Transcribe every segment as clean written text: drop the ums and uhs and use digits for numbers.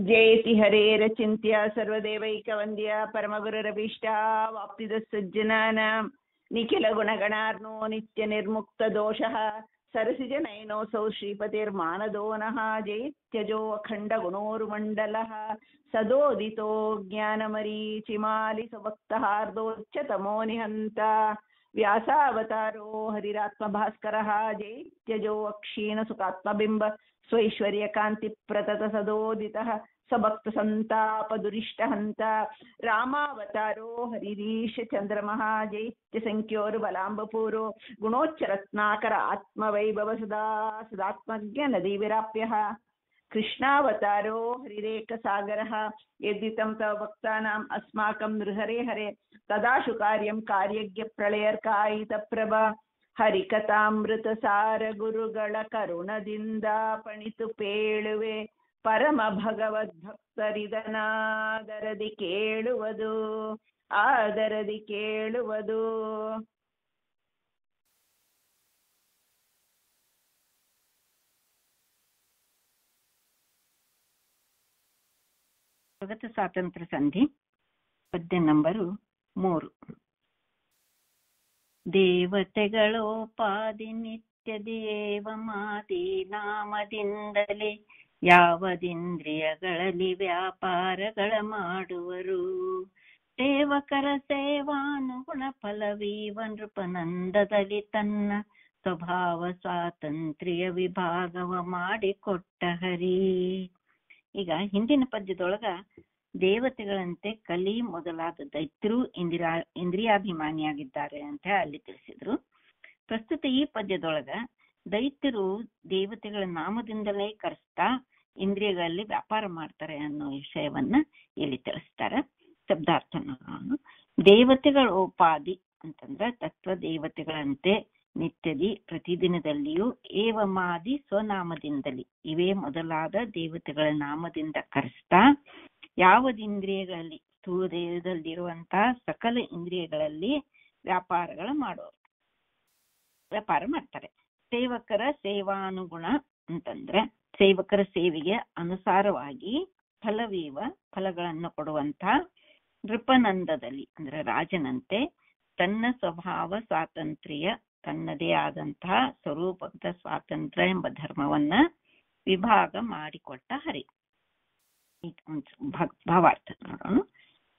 ಜಯತಿ ಹರೇರಚಿಂತ್ಯ ಸರ್ವದೇವೈಕವಂದ್ಯ ಪರಮಗುರುರಭೀಷ್ಟ ವಾಪ್ತಿದ ಸಜ್ಜನಾನಾಂ ನಿಖಿಲ ಗುಣಗಣಾರ್ನೋ ನಿತ್ಯ ನಿರ್ಮುಕ್ತ ದೋಷಃ ಸರಸಿಜನಯನೋऽಸೌ ಶ್ರೀಪತಿರ್ಮಾನದೋ ನಃ ಜೈತ್ಯಜೋ ಅಖಂಡ ಗುಣೋರ್ಮಂಡಲಃ ಸದೋದಿತೋ ಜ್ಞಾನಮರೀಚಿಮಾಲಿ ಸುಭಕ್ತಹಾರ್ದೋಚ್ಚತಮೋ ನಿಹಂತ ವ್ಯಾಸಾವತಾರೋ ಹರಿರಾತ್ಮಭಾಸ್ಕರಃ ಜೈತ್ಯಜೋ ಅಕ್ಷೀಣ ಸುಖಾತ್ಮಬಿಂಬ ಸ್ವೈಶ್ವರ್ಯಕಾಂತಿ ಪ್ರತತ ಸದೋದಿತಃ ಸಭಕ್ತ ಸಂತಾಪ ದುರಿಷ್ಟಹಂತ ರಾಮಾವತಾರೋ ಹರಿರೀಶ ಚಂದ್ರಮಃ ಜೈತ್ಯ ಸಂಖ್ಯೋರ್ಬಲಾಂಬಪೂರೋ ಗುಣೋಚ್ಚರತ್ನಾಕರ ಆತ್ಮವೈಭವ ಸದಾ ಸದಾತ್ಮಜ್ಞ ನದಿ ವಿರಾಪ್ಯಃ ಕೃಷ್ಣಾವತಾರೋ ಹರಿರೇಕಸಾಗರಃ ಯದ್ದಿತಂ ತವ ಭಕ್ತಾನಾಂ ಅಸ್ಮಾಕಂ ನೃಹರೆ ಹರೆ ತದಾಶು ಕಾರ್ಯಂ ಕಾರ್ಯಜ್ಞ ಪ್ರಳಯರ್ಕಾಯಿತ ಪ್ರಭಾ ಹರಿಕಥಾಮೃತ ಸಾರ ಗುರುಗಳ ಕರುಣದಿಂದ ಪಣಿತು ಪೇಳುವೆ ಪರಮ ಭಗವದ್ಭಕ್ತರಿದನಾದರದಿ ಕೇಳುವುದು ಆದರದಿ ಕೇಳುವುದು. ಜಗತ್ ಸ್ವಾತಂತ್ರ್ಯ ಸಂಧಿ ಪದ್ಯ ನಂಬರು 3. ದೇವತೆಗಳೋಪಾದಿ ನಿತ್ಯದೇವ ಮಾದಿ ನಾಮದಿಂದಲೇ ಯಾವದಿಂದ್ರಿಯಗಳಲ್ಲಿ ವ್ಯಾಪಾರಗಳ ಮಾಡುವರು. ಸೇವಕರ ಸೇವಾನುಗುಣ ಫಲವೀವ ನೃಪನಂದದಲ್ಲಿ ತನ್ನ ಸ್ವಭಾವ ಸ್ವಾತಂತ್ರ್ಯ ವಿಭಾಗವ ಮಾಡಿಕೊಟ್ಟ ಹರಿ. ಈಗ ಹಿಂದಿನ ಪದ್ಯದೊಳಗ ದೇವತೆಗಳಂತೆ ಕಲಿ ಮೊದಲಾದ ದೈತ್ಯರು ಇಂದ್ರಿಯಾಭಿಮಾನಿಯಾಗಿದ್ದಾರೆ ಅಂತ ಅಲ್ಲಿ ತಿಳಿಸಿದ್ರು. ಪ್ರಸ್ತುತ ಈ ಪದ್ಯದೊಳಗ ದೈತ್ಯರು ದೇವತೆಗಳ ನಾಮದಿಂದಲೇ ಕರೆಸ್ತಾ ಇಂದ್ರಿಯಗಳಲ್ಲಿ ವ್ಯಾಪಾರ ಮಾಡ್ತಾರೆ ಅನ್ನೋ ವಿಷಯವನ್ನ ಇಲ್ಲಿ ತಿಳಿಸ್ತಾರೆ. ಶಬ್ದಾರ್ಥ ನೋಡೋಣ. ದೇವತೆಗಳ ಉಪಾಧಿ ಅಂತಂದ್ರ ತತ್ವ ದೇವತೆಗಳಂತೆ ನಿತ್ಯದಿ ಪ್ರತಿದಿನದಲ್ಲಿಯೂ ಏವಮಾದಿ ಸ್ವನಾಮದಿಂದಲೇ ಇವೇ ಮೊದಲಾದ ದೇವತೆಗಳ ನಾಮದಿಂದ ಕರೆಸ್ತಾ ಯಾವದಿಂದ್ರಿಯಗಳಲ್ಲಿ ಸ್ಥೂಲ ದೇಹದಲ್ಲಿರುವಂತಹ ಸಕಲ ಇಂದ್ರಿಯಗಳಲ್ಲಿ ವ್ಯಾಪಾರ ಮಾಡ್ತಾರೆ. ಸೇವಕರ ಸೇವಾನುಗುಣ ಅಂತಂದ್ರೆ ಸೇವಕರ ಸೇವೆಗೆ ಅನುಸಾರವಾಗಿ ಫಲವೀವ ಫಲಗಳನ್ನು ಕೊಡುವಂತ ನೃಪನಂದದಲ್ಲಿ ಅಂದ್ರೆ ರಾಜನಂತೆ ತನ್ನ ಸ್ವಭಾವ ಸ್ವಾತಂತ್ರ್ಯ ತನ್ನದೇ ಆದಂತಹ ಸ್ವರೂಪದ ಸ್ವಾತಂತ್ರ್ಯ ಎಂಬ ಧರ್ಮವನ್ನ ವಿಭಾಗ ಮಾಡಿಕೊಟ್ಟ ಹರಿ. ಭಾವಾರ್ಥ ನೋಡೋಣ.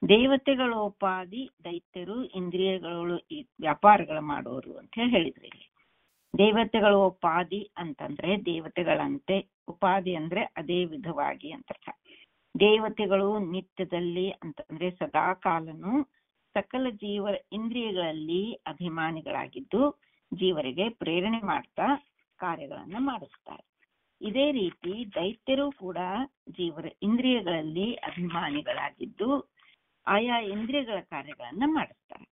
ದೇವತೆಗಳೋಪಾದಿ ದೈತ್ಯರು ಇಂದ್ರಿಯಗಳು ವ್ಯಾಪಾರಗಳು ಮಾಡೋರು ಅಂತ ಹೇಳಿದ್ರು. ಇಲ್ಲಿ ದೇವತೆಗಳು ಉಪಾಧಿ ಅಂತಂದ್ರೆ ದೇವತೆಗಳಂತೆ, ಉಪಾಧಿ ಅಂದ್ರೆ ಅದೇ ವಿಧವಾಗಿ ಅಂತ. ದೇವತೆಗಳು ನಿತ್ಯದಲ್ಲಿ ಅಂತಂದ್ರೆ ಸದಾ ಕಾಲನು ಸಕಲ ಜೀವರ ಇಂದ್ರಿಯಗಳಲ್ಲಿ ಅಭಿಮಾನಿಗಳಾಗಿದ್ದು ಜೀವರಿಗೆ ಪ್ರೇರಣೆ ಮಾಡ್ತಾ ಕಾರ್ಯಗಳನ್ನ ಮಾಡಿಸ್ತಾರೆ. ಇದೇ ರೀತಿ ದೈತ್ಯರು ಕೂಡ ಜೀವರ ಇಂದ್ರಿಯಗಳಲ್ಲಿ ಅಭಿಮಾನಿಗಳಾಗಿದ್ದು ಆಯಾ ಇಂದ್ರಿಯಗಳ ಕಾರ್ಯಗಳನ್ನ ಮಾಡಿಸ್ತಾರೆ.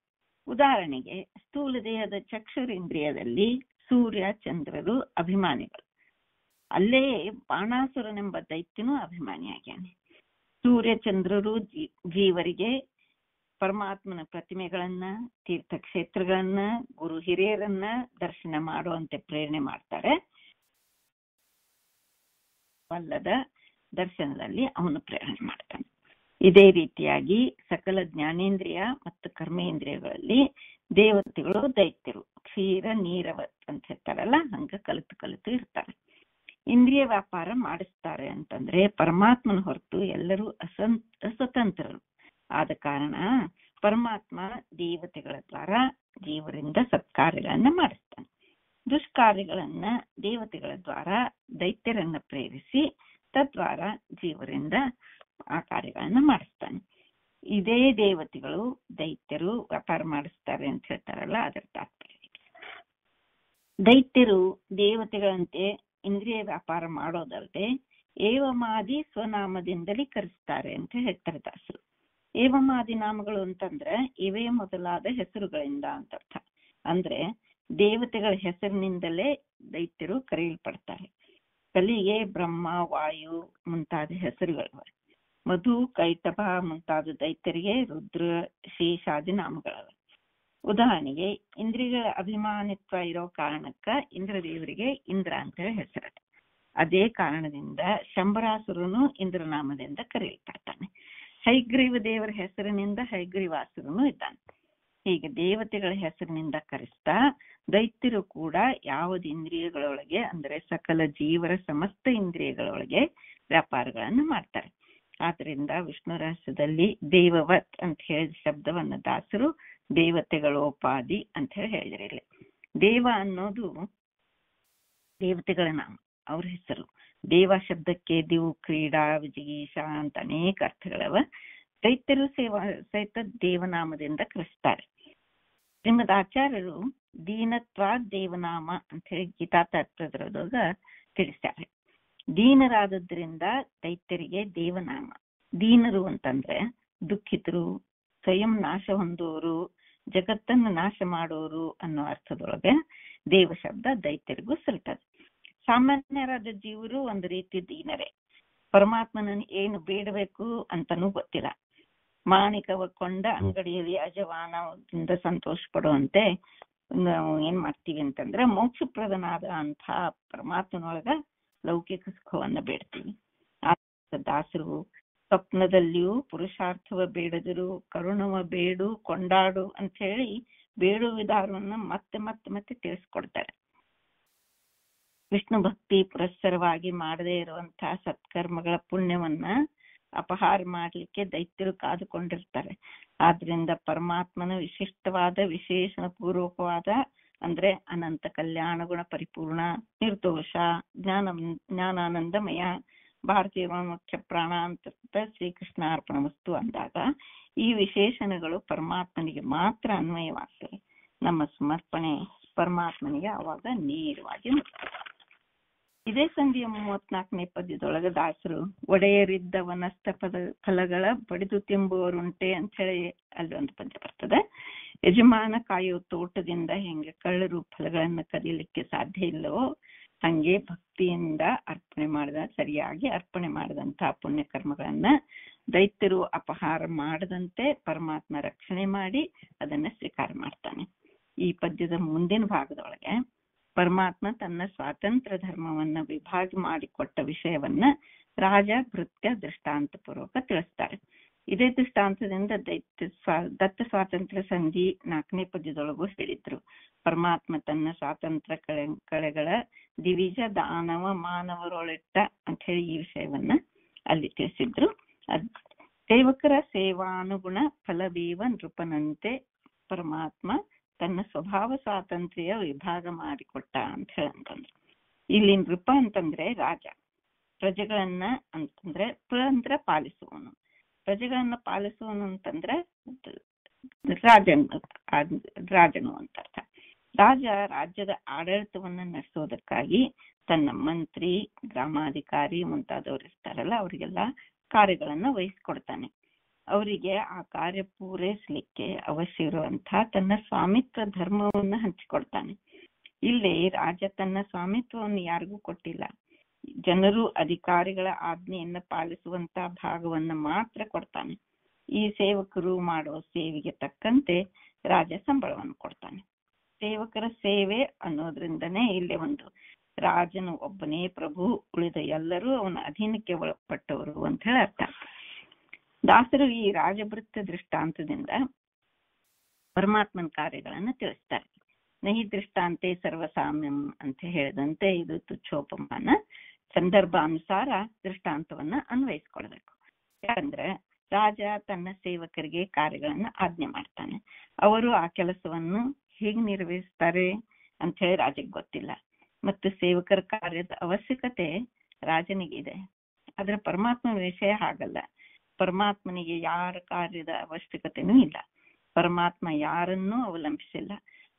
ಉದಾಹರಣೆಗೆ ಸ್ಥೂಲ ದೇಹದ ಚಕ್ಷುರಿಂದ್ರಿಯದಲ್ಲಿ ಸೂರ್ಯ ಚಂದ್ರರು ಅಭಿಮಾನಿಗಳು. ಅಲ್ಲೇ ಬಾಣಾಸುರನೆಂಬ ದೈತ್ಯನೂ ಅಭಿಮಾನಿಯಾಗ್ಯಾನೆ. ಸೂರ್ಯ ಚಂದ್ರರು ಜೀವರಿಗೆ ಪರಮಾತ್ಮನ ಪ್ರತಿಮೆಗಳನ್ನ, ತೀರ್ಥಕ್ಷೇತ್ರಗಳನ್ನ, ಗುರು ಹಿರಿಯರನ್ನ ದರ್ಶನ ಮಾಡುವಂತೆ ಪ್ರೇರಣೆ ಮಾಡ್ತಾರೆ. ವಲ್ಲದ ದರ್ಶನದಲ್ಲಿ ಅವನು ಪ್ರೇರಣೆ ಮಾಡ್ತಾನೆ. ಇದೇ ರೀತಿಯಾಗಿ ಸಕಲ ಜ್ಞಾನೇಂದ್ರಿಯ ಮತ್ತು ಕರ್ಮೇಂದ್ರಿಯಗಳಲ್ಲಿ ದೇವತೆಗಳು ದೈತ್ಯರು ಕ್ಷೀರ ನೀರವ ಅಂತ ಹೇಳ್ತಾರಲ್ಲ, ಹಂಗ ಕಲಿತು ಇರ್ತಾರೆ. ಇಂದ್ರಿಯ ವ್ಯಾಪಾರ ಮಾಡಿಸ್ತಾರೆ ಅಂತಂದ್ರೆ ಪರಮಾತ್ಮನ ಹೊರತು ಎಲ್ಲರೂ ಅಸ್ವತಂತ್ರರು ಆದ ಕಾರಣ ಪರಮಾತ್ಮ ದೇವತೆಗಳ ದ್ವಾರ ಜೀವರಿಂದ ಸತ್ಕಾರ್ಯಗಳನ್ನ ಮಾಡಿಸ್ತಾನೆ. ದುಷ್ಕಾರ್ಯಗಳನ್ನ ದೇವತೆಗಳ ದ್ವಾರ ದೈತ್ಯರನ್ನ ಪ್ರೇರಿಸಿ ತದ್ವಾರ ಜೀವರಿಂದ ಆ ಕಾರ್ಯಗಳನ್ನ ಮಾಡಿಸ್ತಾನೆ. ಇದೇ ದೇವತೆಗಳು ದೈತ್ಯರು ವ್ಯಾಪಾರ ಮಾಡಿಸ್ತಾರೆ ಅಂತ ಹೇಳ್ತಾರಲ್ಲ, ಅದರ ತಾತ್ಪರ್ಯ. ದೈತ್ಯರು ದೇವತೆಗಳಂತೆ ಇಂದ್ರಿಯ ವ್ಯಾಪಾರ ಮಾಡೋದಲ್ಲದೆ ಏವಮಾದಿ ಸ್ವನಾಮದಿಂದಲೇ ಕರೆಸ್ತಾರೆ ಅಂತ ಹೇಳ್ತಾರೆ ದಾಸರು. ಏವಮಾದಿ ನಾಮಗಳು ಅಂತಂದ್ರೆ ಇವೇ ಮೊದಲಾದ ಹೆಸರುಗಳಿಂದ ಅಂತ ಅರ್ಥ. ಅಂದ್ರೆ ದೇವತೆಗಳ ಹೆಸರಿನಿಂದಲೇ ದೈತ್ಯರು ಕರೆಯಲ್ಪಡ್ತಾರೆ. ಕಲಿಗೆ ಬ್ರಹ್ಮ, ವಾಯು ಮುಂತಾದ ಹೆಸರುಗಳಿವೆ. ಮಧು, ಕೈಟಭ ಮುಂತಾದ ದೈತ್ಯರಿಗೆ ರುದ್ರ, ಶೇಷಾದಿ ನಾಮಗಳವೆ. ಉದಾಹರಣೆಗೆ ಇಂದ್ರಿಯಗಳ ಅಭಿಮಾನಿತ್ವ ಇರೋ ಕಾರಣಕ್ಕ ಇಂದ್ರದೇವರಿಗೆ ಇಂದ್ರ ಅಂತ ಹೇಳಿ ಹೆಸರು. ಅದೇ ಕಾರಣದಿಂದ ಶಂಬರಾಸುರನು ಇಂದ್ರನಾಮದಿಂದ ಕರೆಯಲ್ಪಡ್ತಾನೆ. ಹೈಗ್ರೀವ ದೇವರ ಹೆಸರಿನಿಂದ ಹೈಗ್ರೀವಾಸುರನು ಇದ್ದಾನೆ. ಹೀಗೆ ದೇವತೆಗಳ ಹೆಸರಿನಿಂದ ಕರೆಸ್ತಾ ದೈತ್ಯರು ಕೂಡ ಯಾವದು ಇಂದ್ರಿಯಗಳೊಳಗೆ ಅಂದ್ರೆ ಸಕಲ ಜೀವರ ಸಮಸ್ತ ಇಂದ್ರಿಯಗಳೊಳಗೆ ವ್ಯಾಪಾರಗಳನ್ನು ಮಾಡ್ತಾರೆ. ಆದ್ರಿಂದ ವಿಷ್ಣು ರಹಸ್ಯದಲ್ಲಿ ದೇವವತ್ ಅಂತ ಹೇಳಿದ ಶಬ್ದವನ್ನ ದಾಸರು ದೇವತೆಗಳೋಪಾದಿ ಅಂತ ಹೇಳಿ ಹೇಳಿದ್ರೆ, ಇಲ್ಲಿ ದೇವ ಅನ್ನೋದು ದೇವತೆಗಳ ನಾಮ, ಅವ್ರ ಹೆಸರು. ದೇವ ಶಬ್ದಕ್ಕೆ ದಿವು, ಕ್ರೀಡಾ, ವಿಜಿಗೀಷ ಅಂತ ಅನೇಕ ಅರ್ಥಗಳವ. ದೈತ್ಯರು ಸಹಿತ ದೇವನಾಮದಿಂದ ಕರೆಸ್ತಾರೆ. ಶ್ರೀಮದ್ ಆಚಾರ್ಯರು ದೀನತ್ವ ದೇವನಾಮ ಅಂತ ಹೇಳಿ ಗೀತಾ ತಾತ್ಪರ್ಯದೊಳಗ ತಿಳಿಸ್ತಾರೆ. ದೀನರಾದದ್ರಿಂದ ದೈತ್ಯರಿಗೆ ದೇವನಾಮ. ದೀನರು ಅಂತಂದ್ರೆ ದುಃಖಿತರು, ಸ್ವಯಂ ನಾಶ ಹೊಂದೋರು, ಜಗತ್ತನ್ನು ನಾಶ ಮಾಡೋರು ಅನ್ನೋ ಅರ್ಥದೊಳಗೆ ದೇವ ಶಬ್ದ ದೈತ್ಯರಿಗೂ ಸಲ್ತದೆ. ಸಾಮಾನ್ಯರಾದ ಜೀವರು ಒಂದು ರೀತಿ ದೀನರೇ. ಪರಮಾತ್ಮನನ್ನು ಏನು ಬೇಡಬೇಕು ಅಂತನೂ ಗೊತ್ತಿಲ್ಲ. ಮಾಣಿಕವ ಕೊಂಡ ಅಂಗಡಿಯಲ್ಲಿ ಅಜವಾನದಿಂದ ಸಂತೋಷ ಪಡುವಂತೆ ನಾವು ಏನ್ ಮಾಡ್ತೀವಿ ಅಂತಂದ್ರೆ ಮೋಕ್ಷಪ್ರದನಾದ ಅಂಥ ಪರಮಾತ್ಮನೊಳಗ ಲೌಕಿಕ ಸುಖವನ್ನ ಬೇಡ್ತೀವಿ. ದಾಸರು ಸ್ವಪ್ನದಲ್ಲಿಯೂ ಪುರುಷಾರ್ಥವ ಬೇಡದರು, ಕರುಣವ ಬೇಡು, ಕೊಂಡಾಡು ಅಂತ ಹೇಳಿ ಬೇಡು ವಿಧಾನವನ್ನ ಮತ್ತೆ ಮತ್ತೆ ಮತ್ತೆ ತಿಳಿಸ್ಕೊಡ್ತಾರೆ. ವಿಷ್ಣು ಭಕ್ತಿ ಪುರಸ್ಸರವಾಗಿ ಮಾಡದೇ ಇರುವಂತಹ ಸತ್ಕರ್ಮಗಳ ಪುಣ್ಯವನ್ನ ಅಪಹಾರ ಮಾಡ್ಲಿಕ್ಕೆ ದೈತ್ಯರು ಕಾದುಕೊಂಡಿರ್ತಾರೆ. ಆದ್ರಿಂದ ಪರಮಾತ್ಮನ ವಿಶಿಷ್ಟವಾದ ವಿಶೇಷಣ ಪೂರ್ವಕವಾದ ಅಂದ್ರೆ ಅನಂತ ಕಲ್ಯಾಣ ಗುಣ ಪರಿಪೂರ್ಣ, ನಿರ್ದೋಷ, ಜ್ಞಾನಾನಂದಮಯ, ಭಾರತೀಯ ಮುಖ್ಯ ಪ್ರಾಣ ಅಂತ ಶ್ರೀಕೃಷ್ಣ ಅರ್ಪಣ ವಸ್ತು ಅಂದಾಗ ಈ ವಿಶೇಷಣಗಳು ಪರಮಾತ್ಮನಿಗೆ ಮಾತ್ರ ಅನ್ವಯವಾಗ್ತವೆ. ನಮ್ಮ ಸಮರ್ಪಣೆ ಪರಮಾತ್ಮನಿಗೆ ಅವಾಗ ನೇರವಾಗಿ ಇದೇ ಸಂಧಿಯ 34ನೇ ಪದ್ಯದೊಳಗ ದಾಸರು ಒಡೆಯರಿದ್ದ ವನಸ್ಥ ಫಲಗಳ ಬಡಿದು ತಿಂಬುವರುಂಟೆ ಅಂತ ಹೇಳಿ ಅಲ್ಲಿ ಒಂದು ಪದ್ಯ ಬರ್ತದೆ. ಯಜಮಾನ ಕಾಯೋ ತೋಟದಿಂದ ಹೆಂಗೆ ಕಳ್ಳರು ಫಲಗಳನ್ನ ಕದಿಲಿಕ್ಕೆ ಸಾಧ್ಯ ಇಲ್ಲವೋ ಹಂಗೆ ಭಕ್ತಿಯಿಂದ ಸರಿಯಾಗಿ ಅರ್ಪಣೆ ಮಾಡಿದಂತಹ ಪುಣ್ಯ ಕರ್ಮಗಳನ್ನ ದೈತ್ಯರು ಅಪಹಾರ ಮಾಡದಂತೆ ಪರಮಾತ್ಮ ರಕ್ಷಣೆ ಮಾಡಿ ಅದನ್ನ ಸ್ವೀಕಾರ ಮಾಡ್ತಾನೆ. ಈ ಪದ್ಯದ ಮುಂದಿನ ಭಾಗದೊಳಗೆ ಪರಮಾತ್ಮ ತನ್ನ ಸ್ವಾತಂತ್ರ್ಯ ಧರ್ಮವನ್ನ ವಿಭಾಗ ಮಾಡಿಕೊಟ್ಟ ವಿಷಯವನ್ನ ರಾಜ ಭೃತ್ಯ ದೃಷ್ಟಾಂತ ಪೂರ್ವಕ ತಿಳಿಸ್ತಾರೆ. ಇದೇ ದೃಷ್ಟಾಂತದಿಂದ ದತ್ತ ಸ್ವಾತಂತ್ರ್ಯ ಸಂಧಿ 4ನೇ ಪದ್ಯದೊಳಗೂ ಹೇಳಿದ್ರು. ಪರಮಾತ್ಮ ತನ್ನ ಸ್ವಾತಂತ್ರ್ಯ ಕಳೆಗಳ ದಿವಿಜ ದಾನವ ಮಾನವರೊಳಿಟ್ಟ ಅಂತ ಹೇಳಿ ಈ ವಿಷಯವನ್ನ ಅಲ್ಲಿ ತಿಳಿಸಿದ್ರು. ಸೇವಕರ ಸೇವಾನುಗುಣ ಫಲವೀವ ನೃಪನಂತೆ ಪರಮಾತ್ಮ ತನ್ನ ಸ್ವಭಾವ ಸ್ವಾತಂತ್ರ್ಯ ವಿಭಾಗ ಮಾಡಿಕೊಟ್ಟ ಅಂತ ಹೇಳಂತಂದ್ರು. ಇಲ್ಲಿ ನೃಪ ಅಂತಂದ್ರೆ ರಾಜ, ಪ್ರಜೆಗಳನ್ನ ಅಂತಂದ್ರೆ ಅಂದ್ರ ಪಾಲಿಸುವನು, ಪ್ರಜೆಗಳನ್ನ ಪಾಲಿಸುವನು ಅಂತಂದ್ರೆ ರಾಜನು ಅಂತ ಅರ್ಥ. ರಾಜ ರಾಜ್ಯದ ಆಡಳಿತವನ್ನ ನಡೆಸೋದಕ್ಕಾಗಿ ತನ್ನ ಮಂತ್ರಿ, ಗ್ರಾಮಾಧಿಕಾರಿ ಮುಂತಾದವ್ರು ಇರ್ತಾರಲ್ಲ ಅವರಿಗೆಲ್ಲ ಕಾರ್ಯಗಳನ್ನ ವಹಿಸ್ಕೊಡ್ತಾನೆ. ಅವರಿಗೆ ಆ ಕಾರ್ಯ ಪೂರೈಸಲಿಕ್ಕೆ ಅವಶ್ಯ ಇರುವಂತಹ ತನ್ನ ಸ್ವಾಮಿತ್ವ ಧರ್ಮವನ್ನ ಹಂಚಿಕೊಡ್ತಾನೆ. ಇಲ್ಲಿ ರಾಜ ತನ್ನ ಸ್ವಾಮಿತ್ವವನ್ನು ಯಾರಿಗೂ ಕೊಟ್ಟಿಲ್ಲ. ಜನರು ಅಧಿಕಾರಿಗಳ ಆಜ್ಞೆಯನ್ನ ಪಾಲಿಸುವಂತ ಭಾಗವನ್ನ ಮಾತ್ರ ಕೊಡ್ತಾನೆ. ಈ ಸೇವಕರು ಮಾಡೋ ಸೇವೆಗೆ ತಕ್ಕಂತೆ ರಾಜ ಸಂಬಳವನ್ನು ಕೊಡ್ತಾನೆ. ಸೇವಕರ ಸೇವೆ ಅನ್ನೋದ್ರಿಂದನೇ ಇಲ್ಲಿ ಒಂದು ರಾಜನು ಒಬ್ಬನೇ ಪ್ರಭು, ಉಳಿದ ಎಲ್ಲರೂ ಅವನ ಅಧೀನಕ್ಕೆ ಒಳಪಟ್ಟವರು ಅಂತ ಹೇಳಿ ಅರ್ಥ. ದಾಸರು ಈ ರಾಜಭೃತ್ಯ ದೃಷ್ಟಾಂತದಿಂದ ಪರಮಾತ್ಮನ ಕಾರ್ಯಗಳನ್ನ ತಿಳಿಸ್ತಾರೆ. ನಹಿ ದೃಷ್ಟಾಂತೆ ಸರ್ವಸಾಮ್ಯಂ ಅಂತ ಹೇಳಿದಂತೆ ಇದು ತುಚ್ಛೋಪಮಾನ. ಸಂದರ್ಭಾನುಸಾರ ದೃಷ್ಟಾಂತವನ್ನ ಅನ್ವಯಿಸ್ಕೊಳ್ಬೇಕು. ಯಾಕಂದ್ರೆ ರಾಜ ತನ್ನ ಸೇವಕರಿಗೆ ಕಾರ್ಯಗಳನ್ನ ಆಜ್ಞೆ ಮಾಡ್ತಾನೆ. ಅವರು ಆ ಕೆಲಸವನ್ನು ಹೇಗೆ ನಿರ್ವಹಿಸ್ತಾರೆ ಅಂತ ಹೇಳಿ ರಾಜಕ್ಕೆ ಗೊತ್ತಿಲ್ಲ. ಮತ್ತು ಸೇವಕರ ಕಾರ್ಯದ ಅವಶ್ಯಕತೆ ರಾಜನಿಗಿದೆ. ಆದ್ರೆ ಪರಮಾತ್ಮ ವಿಷಯ ಹಾಗಲ್ಲ. ಪರಮಾತ್ಮನಿಗೆ ಯಾರ ಕಾರ್ಯದ ಅವಶ್ಯಕತೆನೂ ಇಲ್ಲ. ಪರಮಾತ್ಮ ಯಾರನ್ನೂ ಅವಲಂಬಿಸಿಲ್ಲ.